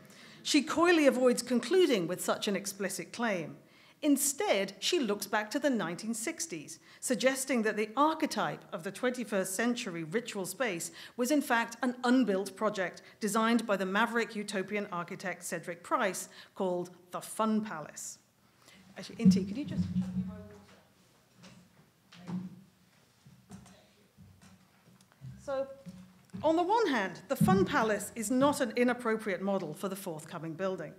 Speaker 4: She coyly avoids concluding with such an explicit claim. Instead, she looks back to the 1960s, suggesting that the archetype of the 21st century ritual space was in fact an unbuilt project designed by the maverick utopian architect Cedric Price called the Fun Palace. Actually, Inti, could you just... So, on the one hand, the Fun Palace is not an inappropriate model for the forthcoming building.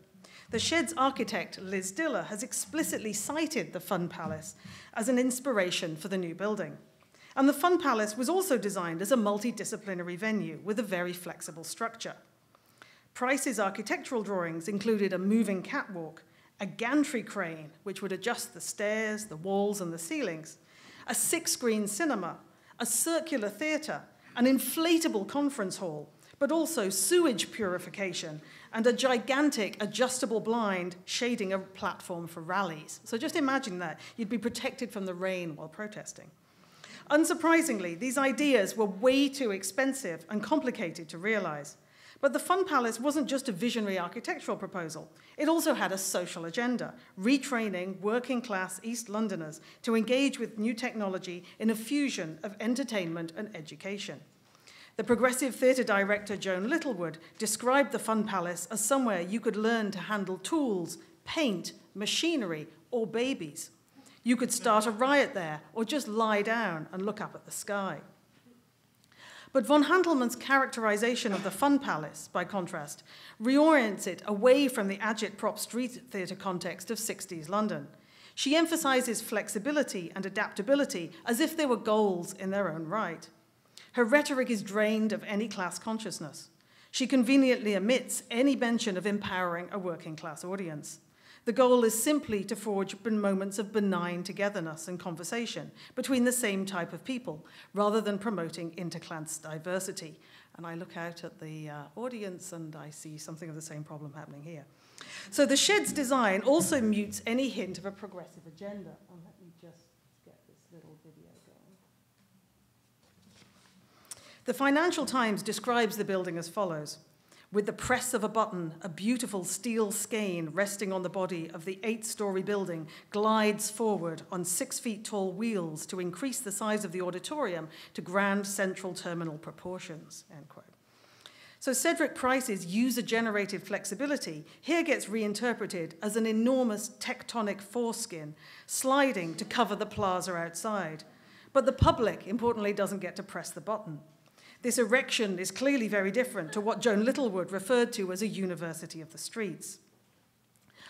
Speaker 4: The shed's architect, Liz Diller, has explicitly cited the Fun Palace as an inspiration for the new building. And the Fun Palace was also designed as a multidisciplinary venue with a very flexible structure. Price's architectural drawings included a moving catwalk, a gantry crane, which would adjust the stairs, the walls, and the ceilings, a 6-screen cinema, a circular theatre, an inflatable conference hall, but also sewage purification and a gigantic adjustable blind shading a platform for rallies. So just imagine that. You'd be protected from the rain while protesting. Unsurprisingly, these ideas were way too expensive and complicated to realize. But the Fun Palace wasn't just a visionary architectural proposal. It also had a social agenda, retraining working-class East Londoners to engage with new technology in a fusion of entertainment and education. The progressive theatre director Joan Littlewood described the Fun Palace as somewhere you could learn to handle tools, paint, machinery, or babies. You could start a riot there, or just lie down and look up at the sky. But von Hantelmann's characterization of the Fun Palace, by contrast, reorients it away from the agit-prop street theatre context of 60s London. She emphasizes flexibility and adaptability as if they were goals in their own right. Her rhetoric is drained of any class consciousness. She conveniently omits any mention of empowering a working-class audience. The goal is simply to forge moments of benign togetherness and conversation between the same type of people, rather than promoting interclass diversity. And I look out at the audience and I see something of the same problem happening here. So the shed's design also mutes any hint of a progressive agenda. And let me just get this little video going. The Financial Times describes the building as follows. With the press of a button, a beautiful steel skein resting on the body of the 8-story building glides forward on 6-feet-tall wheels to increase the size of the auditorium to grand central terminal proportions, end quote. So Cedric Price's user-generated flexibility here gets reinterpreted as an enormous tectonic foreskin sliding to cover the plaza outside. But the public, importantly, doesn't get to press the button. This erection is clearly very different to what Joan Littlewood referred to as a university of the streets.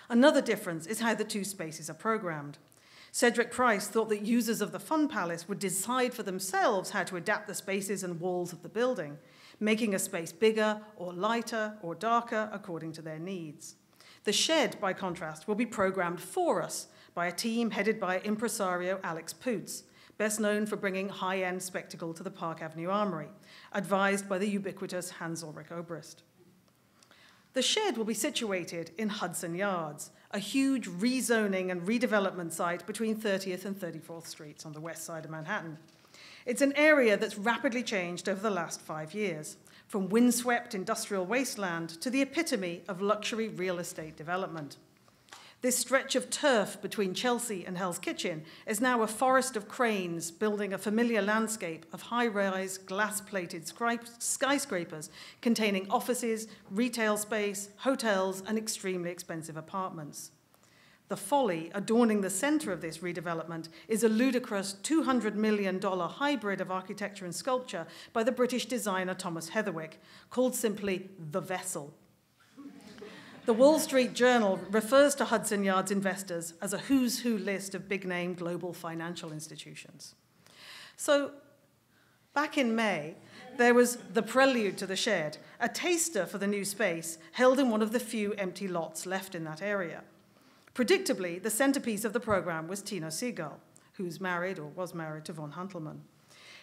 Speaker 4: Another difference is how the two spaces are programmed. Cedric Price thought that users of the Fun Palace would decide for themselves how to adapt the spaces and walls of the building, making a space bigger or lighter or darker according to their needs. The shed, by contrast, will be programmed for us by a team headed by impresario Alex Poots, best known for bringing high-end spectacle to the Park Avenue Armory, advised by the ubiquitous Hans Ulrich Obrist. The shed will be situated in Hudson Yards, a huge rezoning and redevelopment site between 30th and 34th Streets on the west side of Manhattan. It's an area that's rapidly changed over the last 5 years, from windswept industrial wasteland to the epitome of luxury real estate development. This stretch of turf between Chelsea and Hell's Kitchen is now a forest of cranes building a familiar landscape of high-rise, glass-plated skyscrapers containing offices, retail space, hotels, and extremely expensive apartments. The folly adorning the center of this redevelopment is a ludicrous $200 million hybrid of architecture and sculpture by the British designer Thomas Heatherwick, called simply The Vessel. The Wall Street Journal refers to Hudson Yards investors as a who's who list of big-name global financial institutions. So, back in May, there was the prelude to the shed, a taster for the new space held in one of the few empty lots left in that area. Predictably, the centerpiece of the program was Tino Sehgal, who's married or was married to von Hantelmann.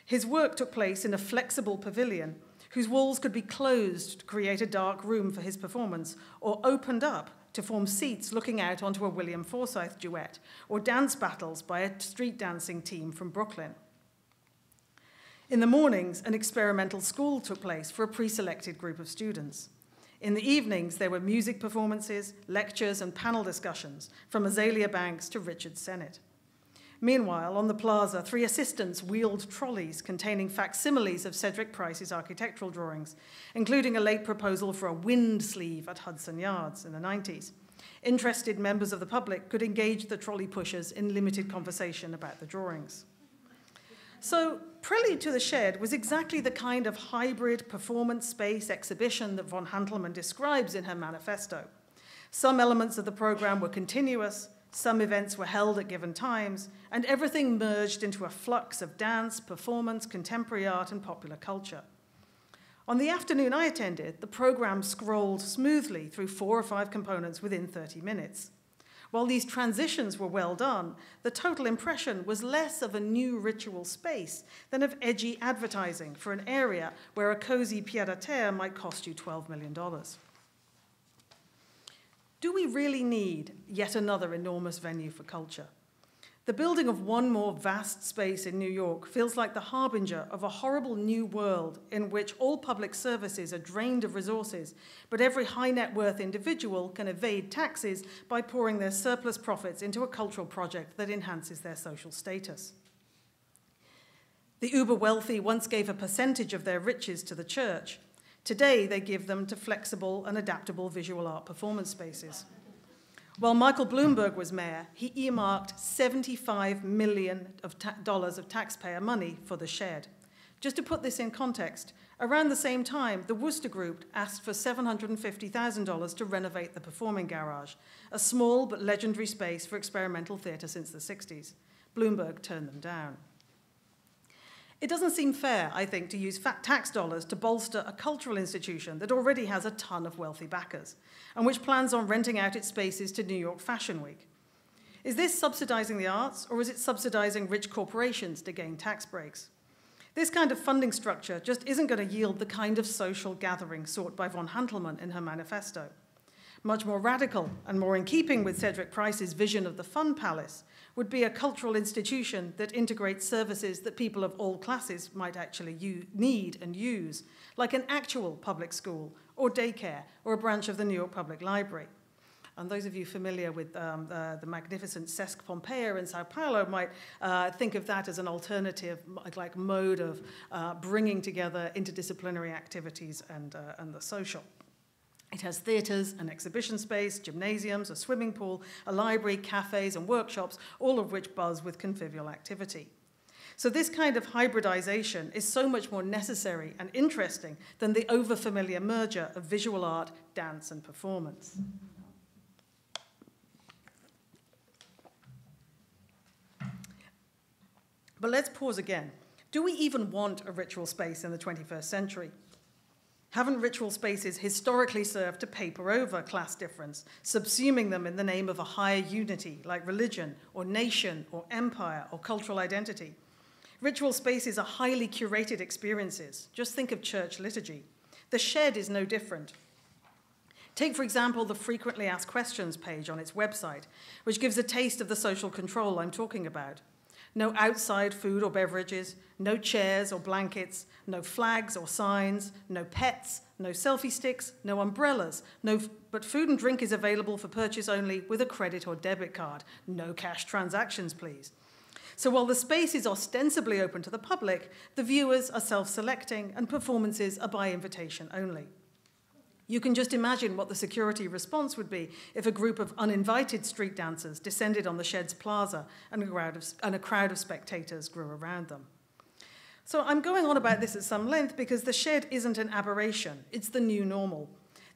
Speaker 4: His work took place in a flexible pavilion whose walls could be closed to create a dark room for his performance, or opened up to form seats looking out onto a William Forsythe duet, or dance battles by a street dancing team from Brooklyn. In the mornings, an experimental school took place for a pre-selected group of students. In the evenings, there were music performances, lectures, and panel discussions, from Azalea Banks to Richard Sennett. Meanwhile, on the plaza, 3 assistants wheeled trolleys containing facsimiles of Cedric Price's architectural drawings, including a late proposal for a wind sleeve at Hudson Yards in the 90s. Interested members of the public could engage the trolley pushers in limited conversation about the drawings. So, Prelude to the Shed was exactly the kind of hybrid performance space exhibition that von Hantelmann describes in her manifesto. Some elements of the program were continuous, some events were held at given times, and everything merged into a flux of dance, performance, contemporary art, and popular culture. On the afternoon I attended, the program scrolled smoothly through 4 or 5 components within 30 minutes. While these transitions were well done, the total impression was less of a new ritual space than of edgy advertising for an area where a cozy pied-à-terre might cost you $12 million. Do we really need yet another enormous venue for culture? The building of one more vast space in New York feels like the harbinger of a horrible new world in which all public services are drained of resources, but every high net worth individual can evade taxes by pouring their surplus profits into a cultural project that enhances their social status. The uber wealthy once gave a percentage of their riches to the church. Today, they give them to flexible and adaptable visual art performance spaces. While Michael Bloomberg was mayor, he earmarked $75 million of taxpayer money for the shed. Just to put this in context, around the same time, the Worcester Group asked for $750,000 to renovate the Performing Garage, a small but legendary space for experimental theatre since the 60s. Bloomberg turned them down. It doesn't seem fair, I think, to use fat tax dollars to bolster a cultural institution that already has a ton of wealthy backers, and which plans on renting out its spaces to New York Fashion Week. Is this subsidizing the arts, or is it subsidizing rich corporations to gain tax breaks? This kind of funding structure just isn't going to yield the kind of social gathering sought by von Hantelmann in her manifesto. Much more radical and more in keeping with Cedric Price's vision of the Fun Palace would be a cultural institution that integrates services that people of all classes might actually need and use, like an actual public school or daycare or a branch of the New York Public Library. And those of you familiar with the magnificent Sesc Pompeia in Sao Paulo might think of that as an alternative like mode of bringing together interdisciplinary activities and the social. It has theatres, an exhibition space, gymnasiums, a swimming pool, a library, cafes, and workshops, all of which buzz with convivial activity. So this kind of hybridization is so much more necessary and interesting than the overfamiliar merger of visual art, dance, and performance. But let's pause again. Do we even want a ritual space in the 21st century? Haven't ritual spaces historically served to paper over class difference, subsuming them in the name of a higher unity like religion or nation or empire or cultural identity? Ritual spaces are highly curated experiences. Just think of church liturgy. The shed is no different. Take, for example, the frequently asked questions page on its website, which gives a taste of the social control I'm talking about. No outside food or beverages, no chairs or blankets, no flags or signs, no pets, no selfie sticks, no umbrellas, but food and drink is available for purchase only with a credit or debit card. No cash transactions, please. So while the space is ostensibly open to the public, the viewers are self-selecting and performances are by invitation only. You can just imagine what the security response would be if a group of uninvited street dancers descended on the Shed's plaza and a crowd of spectators grew around them. So I'm going on about this at some length because the Shed isn't an aberration, it's the new normal.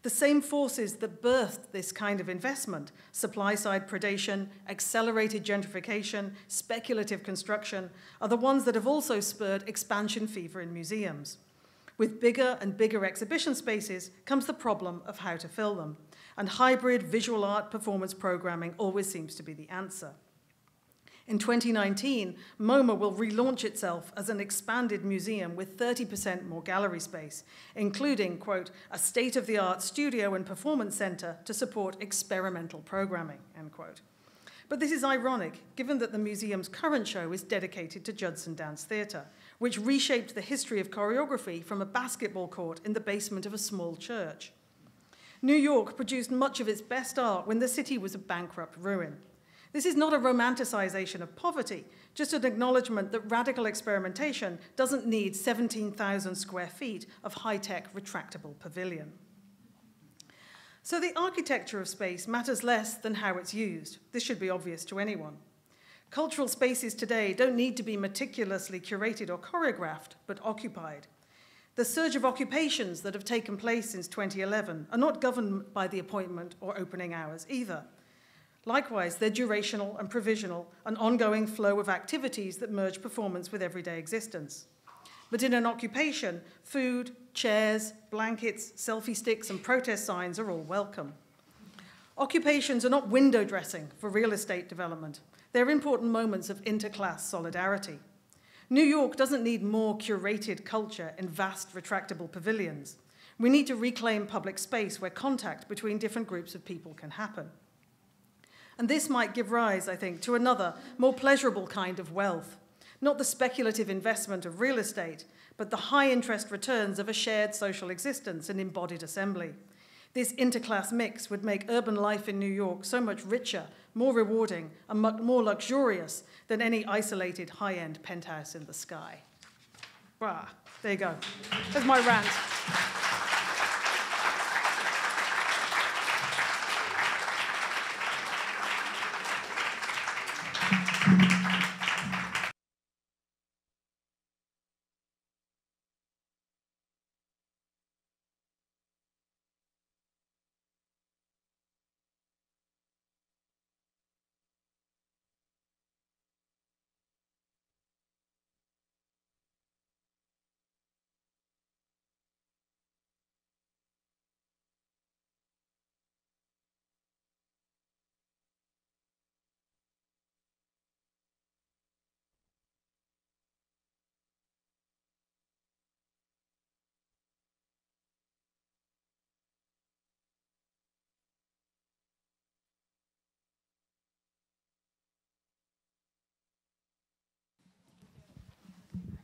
Speaker 4: The same forces that birthed this kind of investment, supply-side predation, accelerated gentrification, speculative construction, are the ones that have also spurred expansion fever in museums. With bigger and bigger exhibition spaces comes the problem of how to fill them, and hybrid visual art performance programming always seems to be the answer. In 2019, MoMA will relaunch itself as an expanded museum with 30% more gallery space, including, quote, a state-of-the-art studio and performance center to support experimental programming, end quote. But this is ironic, given that the museum's current show is dedicated to Judson Dance Theatre, which reshaped the history of choreography from a basketball court in the basement of a small church. New York produced much of its best art when the city was a bankrupt ruin. This is not a romanticization of poverty, just an acknowledgement that radical experimentation doesn't need 17,000 square feet of high-tech retractable pavilion. So the architecture of space matters less than how it's used. This should be obvious to anyone. Cultural spaces today don't need to be meticulously curated or choreographed, but occupied. The surge of occupations that have taken place since 2011 are not governed by the appointment or opening hours either. Likewise, they're durational and provisional, an ongoing flow of activities that merge performance with everyday existence. But in an occupation, food, chairs, blankets, selfie sticks, and protest signs are all welcome. Occupations are not window dressing for real estate development. They're important moments of interclass solidarity. New York doesn't need more curated culture in vast retractable pavilions. We need to reclaim public space where contact between different groups of people can happen. And this might give rise, I think, to another, more pleasurable kind of wealth. Not the speculative investment of real estate, but the high-interest returns of a shared social existence and embodied assembly. This interclass mix would make urban life in New York so much richer, more rewarding, and more luxurious than any isolated high-end penthouse in the sky. Ah, there you go. There's my rant.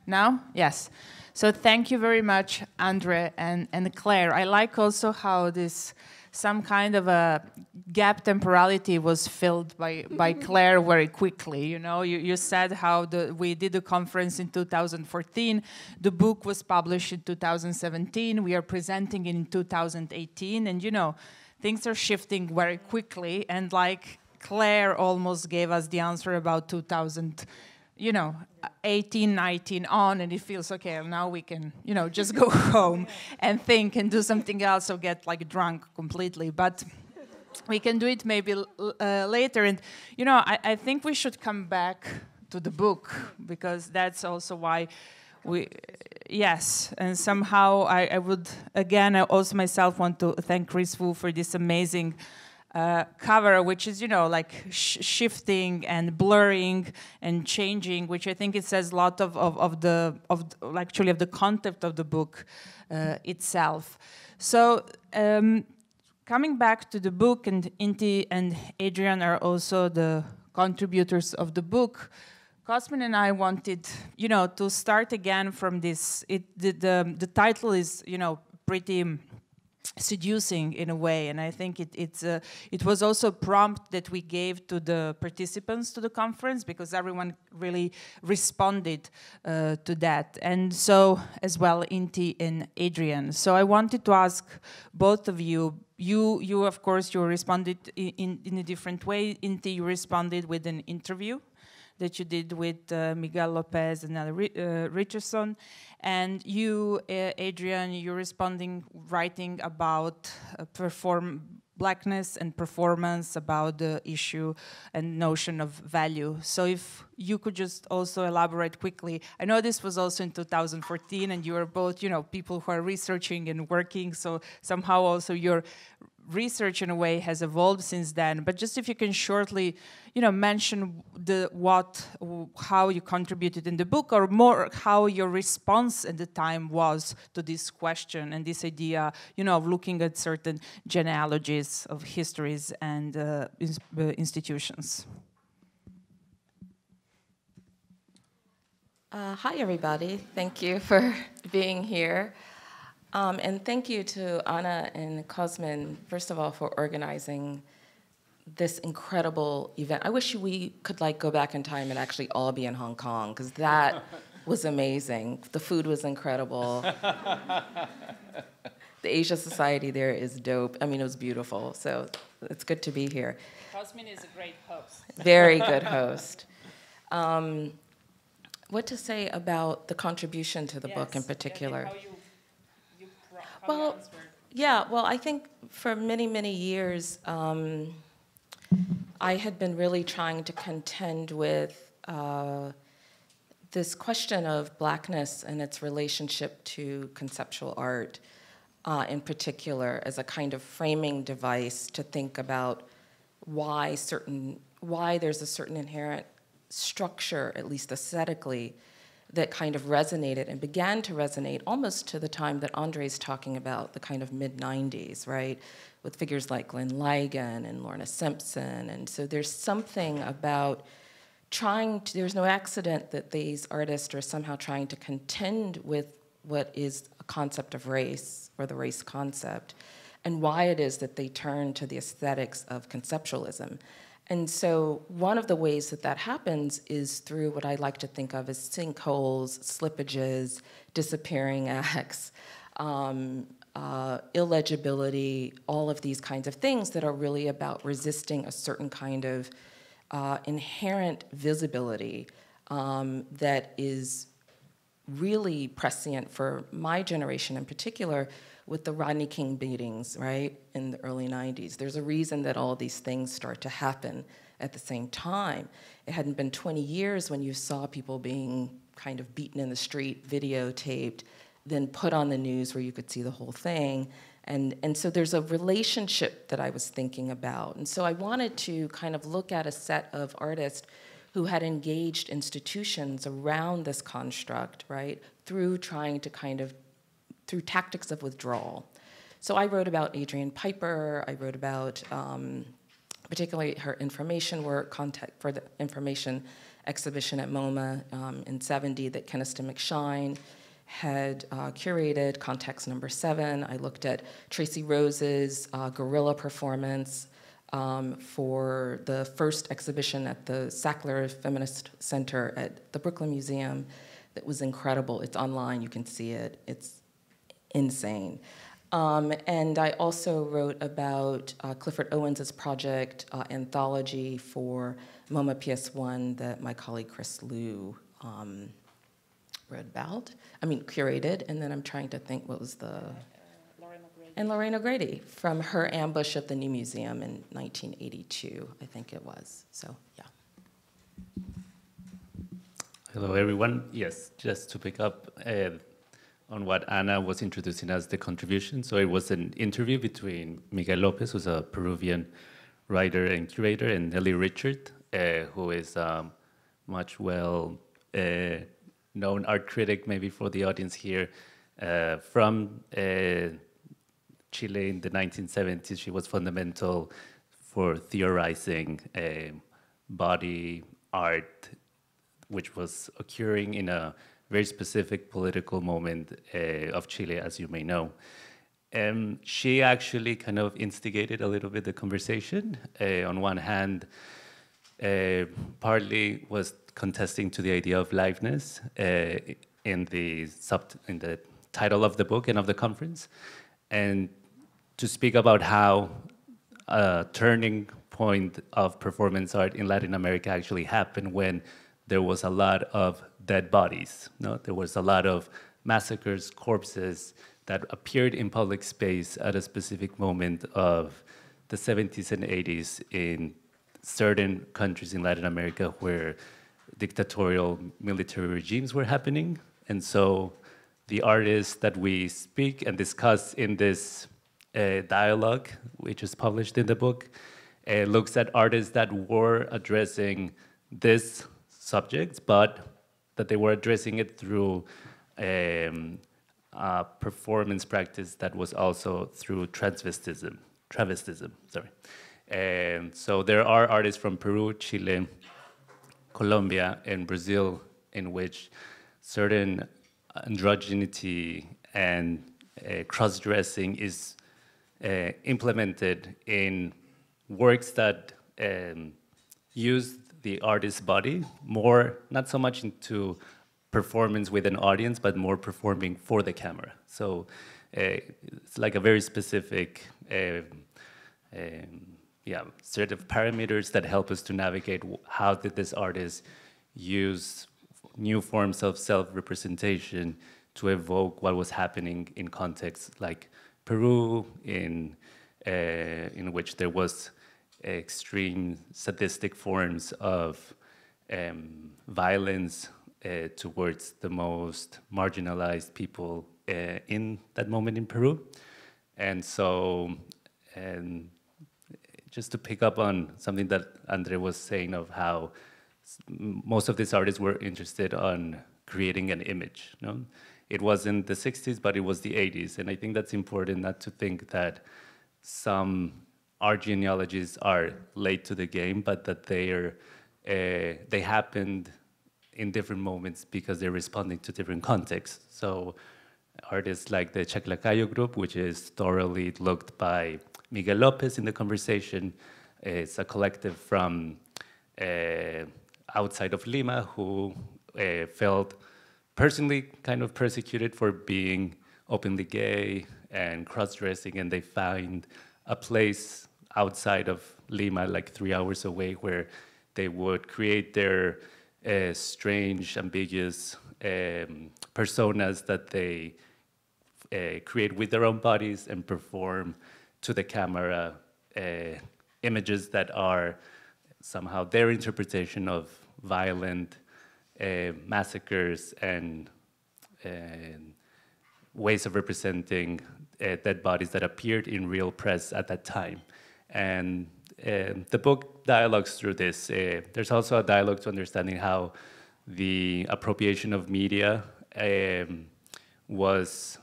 Speaker 2: Now? Yes. So thank you very much, André and Claire. I like also how this, some kind of a gap temporality was filled by Claire very quickly. You know, you said how we did a conference in 2014. The book was published in 2017. We are presenting in 2018. And, you know, things are shifting very quickly. And like Claire almost gave us the answer about 2000, you know, 18, 19 on, and it feels, okay, now we can, you know, just go home and think and do something else or get like drunk completely. But we can do it maybe later. And, you know, I think we should come back to the book because that's also why we, yes. And somehow I would, again, I also myself want to thank Chris Wu for this amazing cover, which is, you know, like shifting and blurring and changing, which I think it says a lot of the content of the book itself. So coming back to the book, and Inti and Adrienne are also the contributors of the book. Cosmin and I wanted, to start again from this. The title is, pretty seducing in a way, and I think it was also a prompt that we gave to the participants to the conference, because everyone really responded to that, and so as well Inti and Adrienne. So I wanted to ask both of you. You of course, you responded in a different way. Inti, you responded with an interview that you did with Miguel Lopez and Richardson. And you, Adrienne, you're writing about blackness and performance, about the issue and notion of value. So if you could just also elaborate quickly. I know this was also in 2014, and you are both, people who are researching and working, so somehow also your research in a way has evolved since then, but just if you can shortly, mention how you contributed in the book, or more how your response at the time was to this question and this idea, of looking at certain genealogies of histories and institutions.
Speaker 5: Hi, everybody. Thank you for being here. And thank you to Anna and Cosmin, first of all, for organizing this incredible event. I wish we could go back in time and actually all be in Hong Kong, because that was amazing. The food was incredible. The Asia Society there is dope. I mean, it was beautiful. So it's good to be here.
Speaker 2: Cosmin is a great host.
Speaker 5: Very good host. What to say about the contribution to the book in particular? Well, I think for many, many years, I had been really trying to contend with this question of blackness and its relationship to conceptual art, in particular, as a kind of framing device to think about why there's a certain inherent structure, at least aesthetically, that kind of resonated and began to resonate almost to the time that André's talking about, the kind of mid-90s, right? With figures like Glenn Ligon and Lorna Simpson. And so there's something about there's no accident that these artists are somehow trying to contend with what is a concept of race, or the race concept, and why it is that they turn to the aesthetics of conceptualism. And so one of the ways that happens is through what I like to think of as sinkholes, slippages, disappearing acts, illegibility, all of these kinds of things that are really about resisting a certain kind of inherent visibility that is really prescient for my generation in particular, with the Rodney King beatings, right, in the early 90s. There's a reason that all these things start to happen at the same time. It hadn't been 20 years when you saw people being kind of beaten in the street, videotaped, then put on the news where you could see the whole thing. And so there's a relationship that I was thinking about. And so I wanted to kind of look at a set of artists who had engaged institutions around this construct, right, through trying to through tactics of withdrawal. So I wrote about Adrienne Piper. I wrote about particularly her information work, for the information exhibition at MoMA in '70 that Kennista McShine had curated, Context number 7. I looked at Tracy Rose's guerrilla performance for the first exhibition at the Sackler Feminist Center at the Brooklyn Museum. That was incredible. It's online, you can see it. It's insane. And I also wrote about Clifford Owens' project, anthology for MoMA PS1 that my colleague Chris Liu curated, and then I'm trying to think what was the... Lorraine O'Grady from her ambush at the New Museum in 1982, I think it was, so yeah.
Speaker 6: Hello everyone, yes, just to pick up on what Anna was introducing as the contribution. So it was an interview between Miguel Lopez, who's a Peruvian writer and curator, and Nelly Richard, who is much known art critic, maybe for the audience here, from Chile in the 1970s. She was fundamental for theorizing body art which was occurring in a very specific political moment of Chile, as you may know. She actually kind of instigated a little bit the conversation. On one hand, partly was contesting to the idea of liveness in the title of the book and of the conference, and to speak about how a turning point of performance art in Latin America actually happened when there was a lot of dead bodies. No? There was a lot of massacres, corpses that appeared in public space at a specific moment of the 70s and 80s in certain countries in Latin America where dictatorial military regimes were happening. And so the artists that we speak and discuss in this dialogue, which is published in the book, looks at artists that were addressing this subject, but that they were addressing it through a performance practice that was also through travestism, sorry. And so there are artists from Peru, Chile, Colombia, and Brazil in which certain androgyny and cross-dressing is implemented in works that use the artist's body more, not so much into performance with an audience, but more performing for the camera. So it's like a very specific set of parameters that help us to navigate how did this artist use new forms of self-representation to evoke what was happening in contexts like Peru, in which there was extreme sadistic forms of violence towards the most marginalized people in that moment in Peru. And so, just to pick up on something that André was saying of how most of these artists were interested on creating an image. No? It wasn't the 60s, but it was the 80s. And I think that's important not to think that some art genealogies are late to the game, but that they happened in different moments because they're responding to different contexts. So artists like the Chaclacayo group, which is thoroughly looked by Miguel Lopez in the conversation, it's a collective from outside of Lima who felt personally kind of persecuted for being openly gay and cross-dressing, and they find a place outside of Lima, like 3 hours away, where they would create their strange, ambiguous personas that they create with their own bodies and perform to the camera images that are somehow their interpretation of violent massacres and ways of representing dead bodies that appeared in real press at that time. And the book dialogues through this. There's also a dialogue to understanding how the appropriation of media was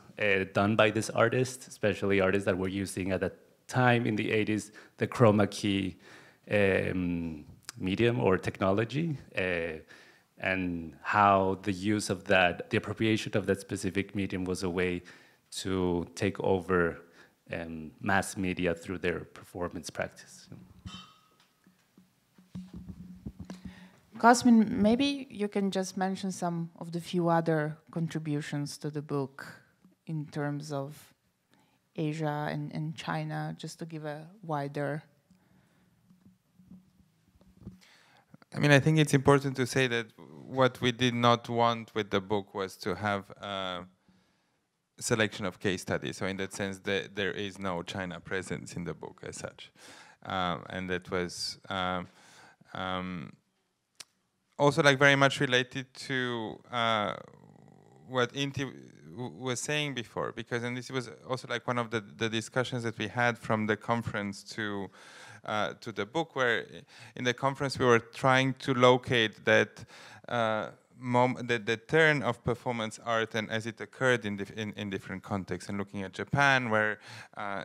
Speaker 6: done by this artist, especially artists that were using at that time in the 80s the chroma key medium or technology, and how the use of that, the appropriation of that specific medium was a way to take over mass media through their performance practice.
Speaker 2: Cosmin, maybe you can just mention some of the few other contributions to the book in terms of Asia and China, just to give a wider...
Speaker 1: I mean, I think it's important to say that what we did not want with the book was to have a selection of case studies. So in that sense, there is no China presence in the book as such. And that was also like very much related to what Inti was saying before, because, and this was also like one of the discussions that we had from the conference to the book, where in the conference we were trying to locate that the turn of performance art and as it occurred in different contexts, and looking at Japan, where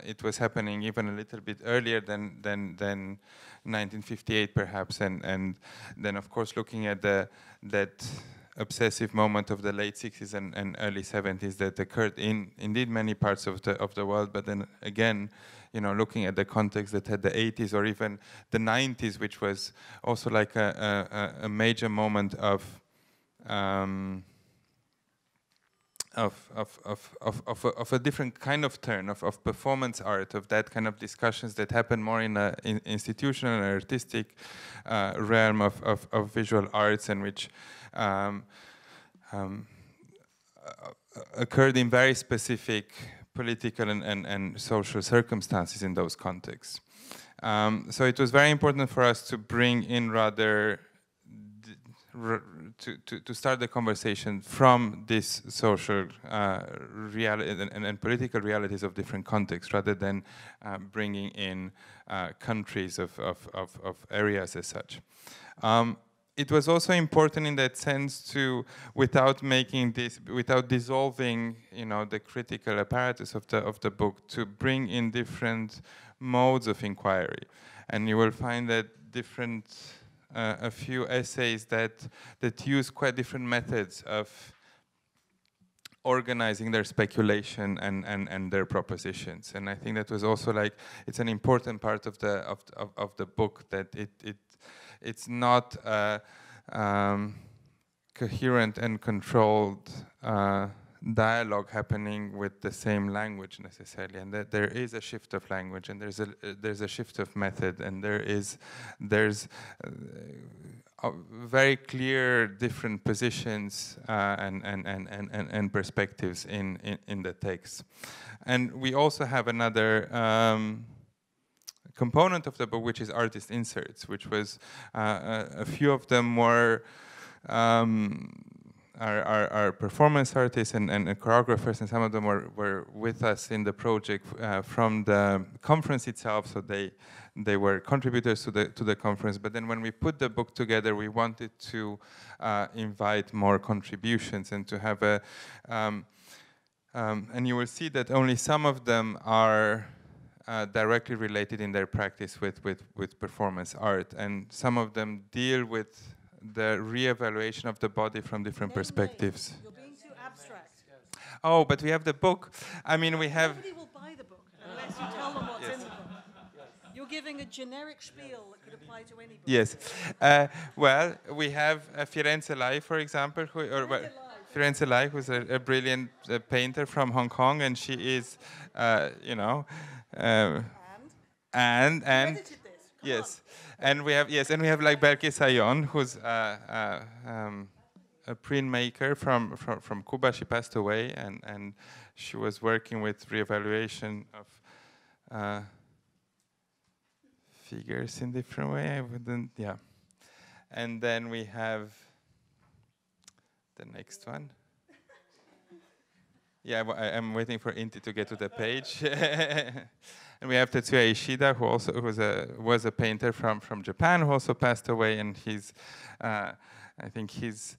Speaker 1: it was happening even a little bit earlier than 1958 perhaps, and then of course looking at that obsessive moment of the late 60s and early 70s that occurred in indeed many parts of the world, but then again, you know, looking at the context that had the 80s or even the 90s, which was also like a major moment of a different kind of turn of performance art, of that kind of discussions that happen more in an institutional and artistic realm of visual arts, and which occurred in very specific political and social circumstances in those contexts. So it was very important for us to bring in rather to start the conversation from this social reality and political realities of different contexts, rather than bringing in countries of areas as such. It was also important in that sense to, without dissolving, you know, the critical apparatus of the book, to bring in different modes of inquiry, and you will find that a few essays that use quite different methods of organizing their speculation and their propositions. And I think that was also like, it's an important part of the book, that it's not a coherent and controlled dialogue happening with the same language necessarily, and that there is a shift of language, and there's a shift of method, and there's very clear different positions and perspectives in the text. And we also have another component of the book, which is artist inserts, which was a few of them were are performance artists and choreographers, and some of them were with us in the project from the conference itself, so they were contributors to the conference. But then when we put the book together, we wanted to invite more contributions and to have and you will see that only some of them are directly related in their practice with performance art, and some of them deal with the re-evaluation of the body from different perspectives.
Speaker 4: You're being too abstract.
Speaker 1: Oh, but we have the book. I mean, we have...
Speaker 4: Nobody will buy the book unless you tell them what's in the book. You're giving a generic spiel that could apply to any book.
Speaker 1: Yes. Well, we have Firenze Lai, for example, Firenze Lai, who's a brilliant painter from Hong Kong, and she is, you know... and yes. And we have like Berke Sayon, who's a printmaker from Cuba. She passed away, and she was working with reevaluation of figures in different way. I wouldn't, yeah. And then we have the next one. Yeah, I'm waiting for Inti to get to the page. And we have Tetsuya Ishida, who also was a painter from Japan, who also passed away, and I think his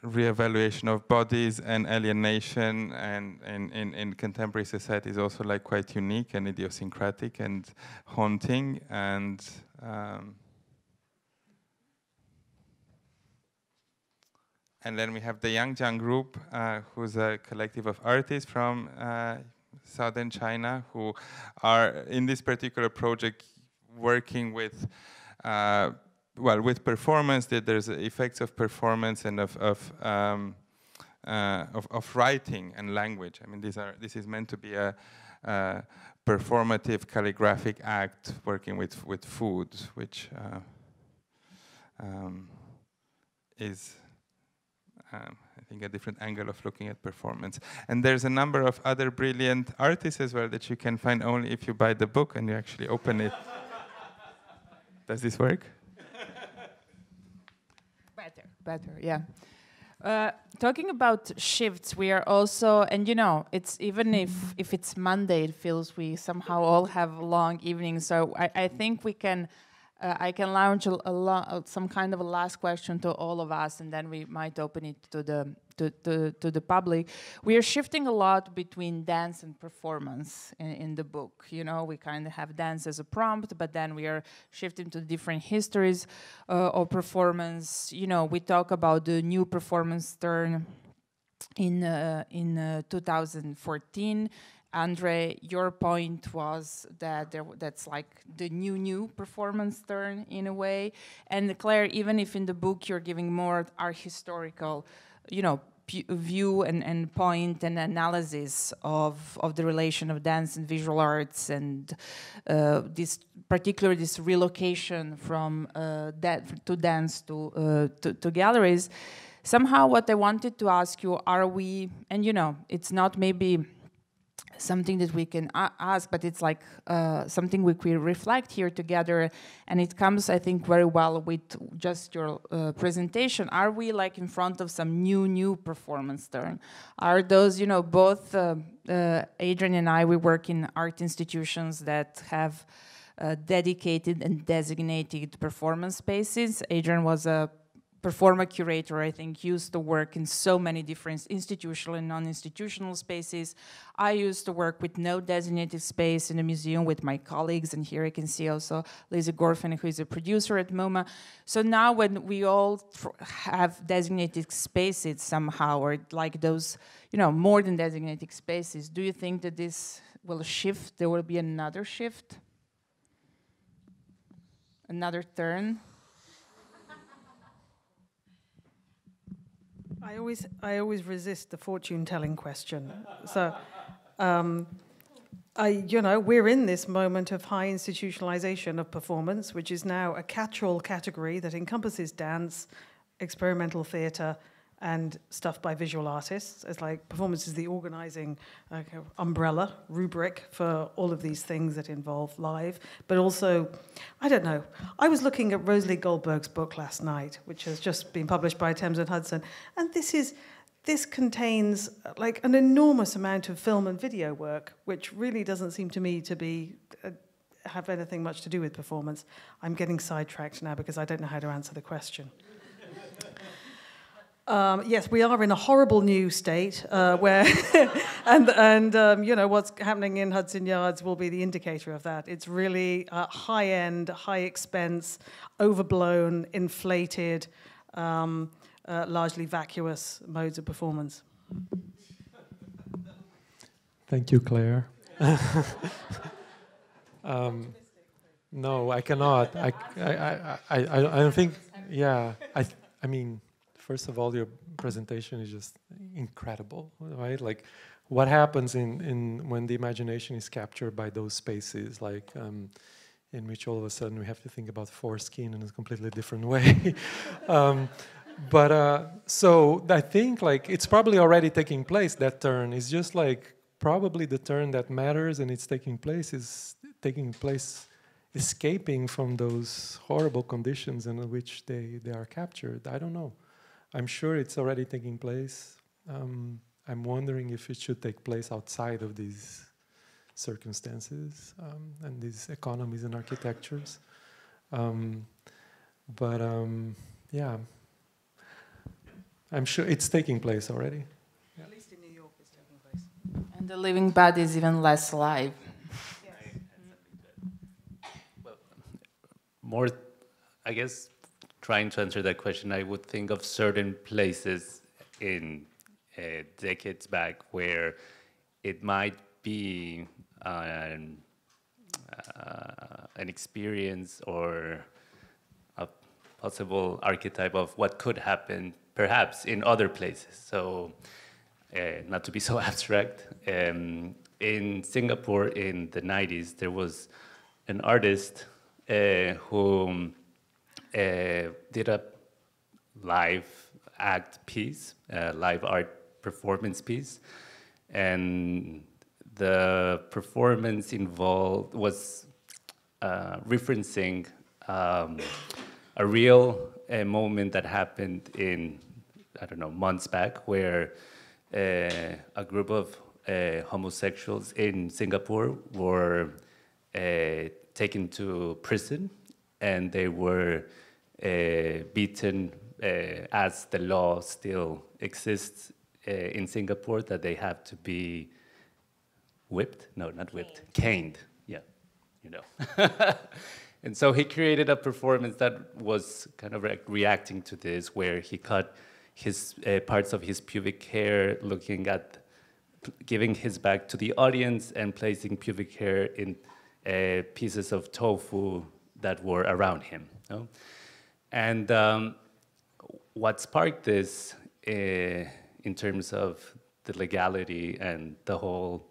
Speaker 1: reevaluation of bodies and alienation and in contemporary society is also like quite unique and idiosyncratic and haunting. And then we have the Yangjiang group, who's a collective of artists from southern China, who are in this particular project working with, with performance. That there's effects of performance and of writing and language. I mean, this is meant to be a performative calligraphic act working with food, which is. I think a different angle of looking at performance. And there's a number of other brilliant artists as well that you can find only if you buy the book and you actually open it. Does this work?
Speaker 2: Better, yeah. Talking about shifts, we are also, and you know, it's even if it's Monday, it feels we somehow all have long evenings. So I think we can I can launch some kind of a last question to all of us, and then we might open it to the public. We are shifting a lot between dance and performance in the book. You know, we kind of have dance as a prompt, but then we are shifting to different histories of performance. You know, we talk about the new performance turn in 2014. André, your point was that that's like the new performance turn in a way. And Claire, even if in the book you're giving more art historical, you know, view and point and analysis of the relation of dance and visual arts, and this relocation from to dance to galleries. Somehow what I wanted to ask you, are we, and you know, it's not maybe something that we can ask, but it's like something we can reflect here together, and it comes, I think, very well with just your presentation. Are we like in front of some new performance turn? Are those, you know, both Adrienne and I, we work in art institutions that have dedicated and designated performance spaces. Adrienne was a performer curator, I think, used to work in so many different institutional and non-institutional spaces. I used to work with no designated space in a museum with my colleagues, and here I can see also Lizzie Gorfin, who is a producer at MoMA. So now when we all have designated spaces somehow, or like those, you know, more than designated spaces, do you think that this will shift? There will be another shift? Another turn?
Speaker 4: I always resist the fortune-telling question. So, you know, we're in this moment of high institutionalization of performance, which is now a catch-all category that encompasses dance, experimental theater, and stuff by visual artists. It's like performance is the organizing umbrella, rubric for all of these things that involve live. But also, I don't know, I was looking at Rosalie Goldberg's book last night, which has just been published by Thames and Hudson, and this contains like an enormous amount of film and video work, which really doesn't seem to me to be have anything much to do with performance. I'm getting sidetracked now because I don't know how to answer the question. Yes, we are in a horrible new state where, and you know, what's happening in Hudson Yards will be the indicator of that. It's really high-end, high-expense, overblown, inflated, largely vacuous modes of performance.
Speaker 3: Thank you, Claire. No, I cannot. I don't think. Yeah, I mean. First of all, your presentation is just incredible, right? Like, what happens in when the imagination is captured by those spaces, like in which all of a sudden we have to think about foreskin in a completely different way. So I think like it's probably already taking place. That turn is just like probably the turn that matters, and it's taking place escaping from those horrible conditions in which they are captured. I don't know. I'm sure it's already taking place. I'm wondering if it should take place outside of these circumstances and these economies and architectures. Yeah, I'm sure it's taking place already.
Speaker 4: At least in New York, it's taking place.
Speaker 2: And the living body is even less alive.
Speaker 4: Yes.
Speaker 6: Well, more, I guess, trying to answer that question, I would think of certain places in decades back where it might be an experience or a possible archetype of what could happen perhaps in other places. So not to be so abstract, in Singapore in the 90s, there was an artist who did a live act piece, live art performance piece, and the performance involved was referencing a real moment that happened in, I don't know, months back, where a group of homosexuals in Singapore were taken to prison and they were beaten as the law still exists in Singapore, that they have to be whipped? No, not whipped. Caned. Yeah, you know. And so he created a performance that was kind of reacting to this, where he cut his parts of his pubic hair, looking at, giving his back to the audience and placing pubic hair in pieces of tofu that were around him. You know? And what sparked this in terms of the legality and the whole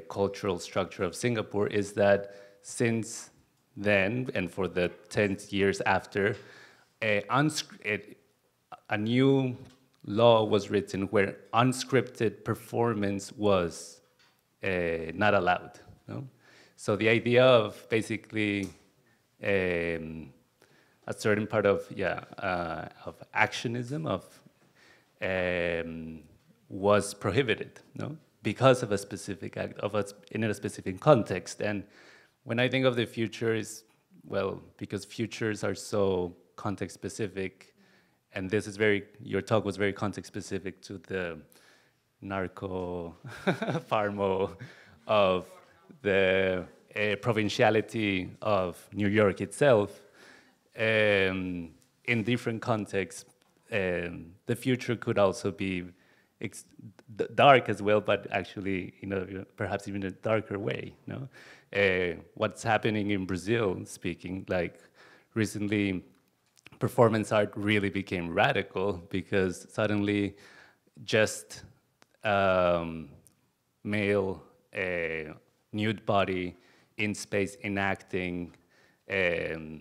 Speaker 6: cultural structure of Singapore is that since then, and for the 10 years after, a new law was written where unscripted performance was not allowed. No? So the idea of basically a certain part of actionism was prohibited, no? Because of a specific act, in a specific context. And when I think of the future, is well, because futures are so context specific, and this is your talk was very context specific to the narco pharma of the provinciality of New York itself. In different contexts, the future could also be dark as well, but actually, perhaps even a darker way. What's happening in Brazil, speaking, like recently, performance art really became radical because suddenly just male nude body in space enacting the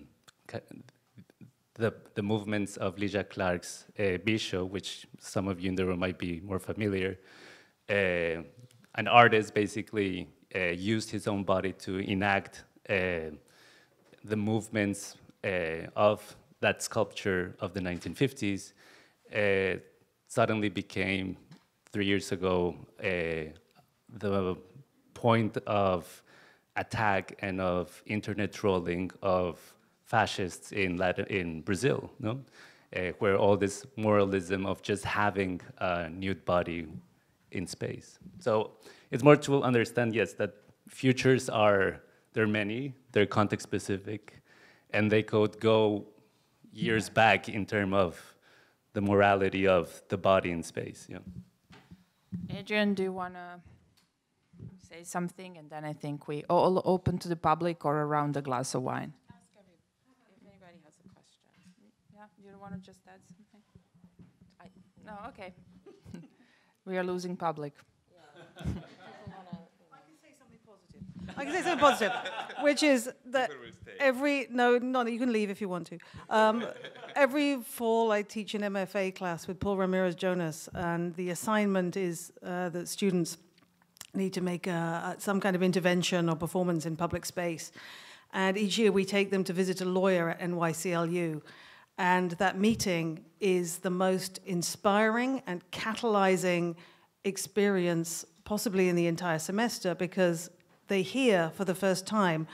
Speaker 6: movements of Lydia Clark's Bisho, which some of you in the room might be more familiar. An artist basically used his own body to enact the movements of that sculpture of the 1950s. Suddenly became, 3 years ago, the point of attack and of internet trolling of fascists in Brazil, no? Where all this moralism of just having a nude body in space. So it's more to understand, yes, that futures there are many, they're context specific, and they could go years back in terms of the morality of the body in space. Yeah.
Speaker 2: Adrienne, do you want to say something? And then I think we all open to the public or around a glass of wine.
Speaker 5: If anybody has a question.
Speaker 2: Yeah, you want to just add something? No, okay. We are losing public.
Speaker 4: I can say something positive, which is that you can leave if you want to. Every fall I teach an MFA class with Paul Ramirez Jonas, and the assignment is that students need to make some kind of intervention or performance in public space. And each year we take them to visit a lawyer at NYCLU. And that meeting is the most inspiring and catalyzing experience possibly in the entire semester, because they hear for the first time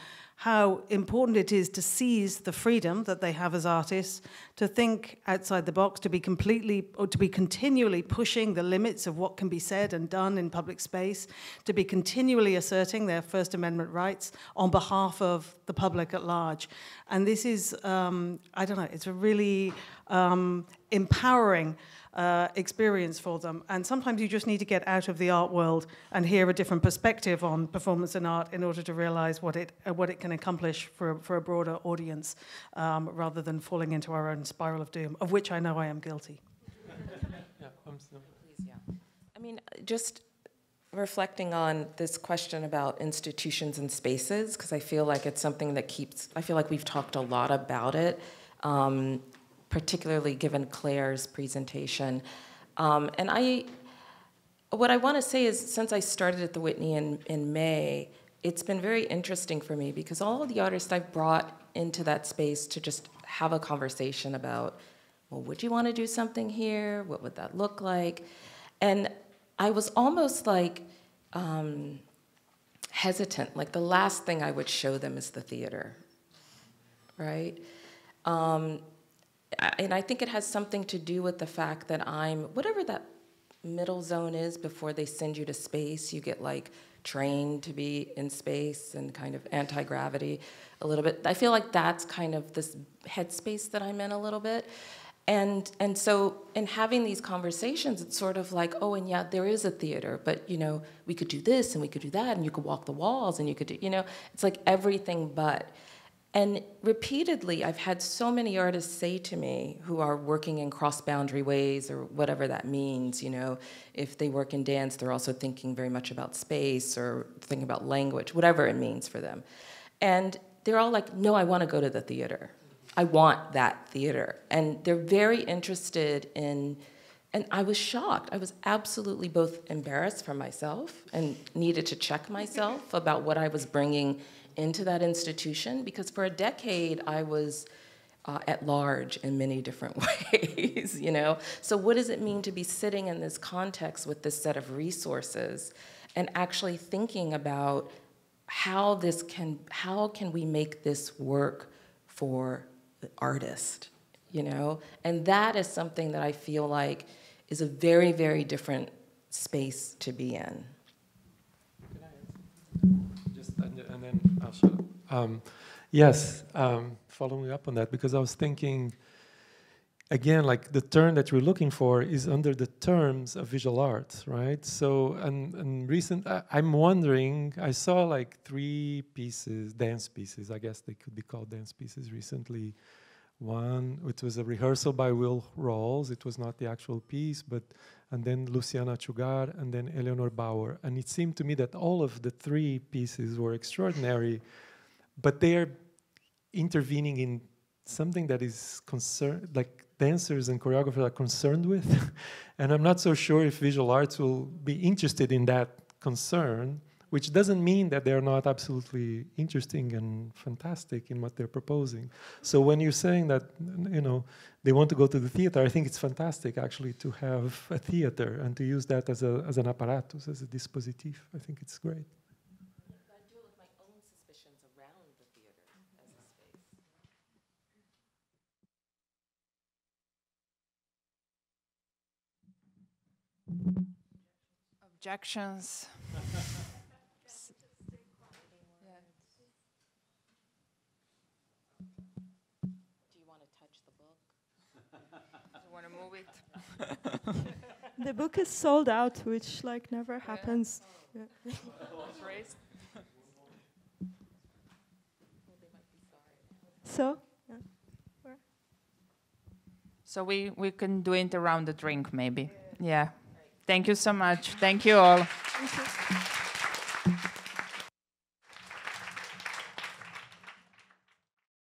Speaker 4: how important it is to seize the freedom that they have as artists, to think outside the box, to be continually pushing the limits of what can be said and done in public space, to be continually asserting their First Amendment rights on behalf of the public at large. And this is, it's a really empowering experience for them. And sometimes you just need to get out of the art world and hear a different perspective on performance and art in order to realize what it can accomplish for a broader audience, rather than falling into our own spiral of doom, of which I know I am guilty.
Speaker 5: Please, yeah. I mean, just reflecting on this question about institutions and spaces, because I feel like it's something that I feel like we've talked a lot about it, particularly given Claire's presentation. What I want to say is, since I started at the Whitney in May, it's been very interesting for me because all of the artists I've brought into that space to just have a conversation about, well, would you want to do something here? What would that look like? And I was almost like hesitant, like the last thing I would show them is the theater. right? And I think it has something to do with the fact that I'm, whatever that middle zone is before they send you to space, you get like trained to be in space and kind of anti-gravity a little bit. I feel like that's kind of this headspace that I'm in a little bit. And so in having these conversations, it's sort of like, oh, and yeah, there is a theater, but, you know, we could do this and we could do that, and you could walk the walls and you could do, you know, it's like everything but. And repeatedly, I've had so many artists say to me who are working in cross-boundary ways or whatever that means, you know, if they work in dance, they're also thinking very much about space or thinking about language, whatever it means for them. And they're all like, no, I want to go to the theater. I want that theater. And they're very interested in, and I was shocked. I was absolutely both embarrassed for myself and needed to check myself about what I was bringing into that institution, because for a decade I was at large in many different ways, you know? So what does it mean to be sitting in this context with this set of resources and actually thinking about how can we make this work for the artist, you know? And that is something that I feel like is a very, very different space to be in.
Speaker 3: And then I'll shut up. Yes, following up on that, because I was thinking, again, like the term that you're looking for is under the terms of visual arts, right? So, I'm wondering, I saw like 3 pieces, dance pieces, I guess they could be called dance pieces recently. One, it was a rehearsal by Will Rawls, it was not the actual piece, and then Luciana Chugar, and then Eleanor Bauer. And it seemed to me that all of the 3 pieces were extraordinary, but they are intervening in something that is concerned, like dancers and choreographers are concerned with. And I'm not so sure if visual arts will be interested in that concern, which doesn't mean that they're not absolutely interesting and fantastic in what they're proposing. So when you're saying that, you know, they want to go to the theater, I think it's fantastic actually to have a theater and to use that as an apparatus, as a dispositif. I think it's great.
Speaker 5: I do it with my own suspicions around the theater as a space.
Speaker 2: Objections?
Speaker 5: Do you want to touch the book?
Speaker 2: Do you want to move it?
Speaker 7: The book is sold out, which like never happens. Yeah. So, yeah.
Speaker 2: So we can do it around the drink, maybe. Yeah. Thank you so much. Thank you all.
Speaker 7: Thank you.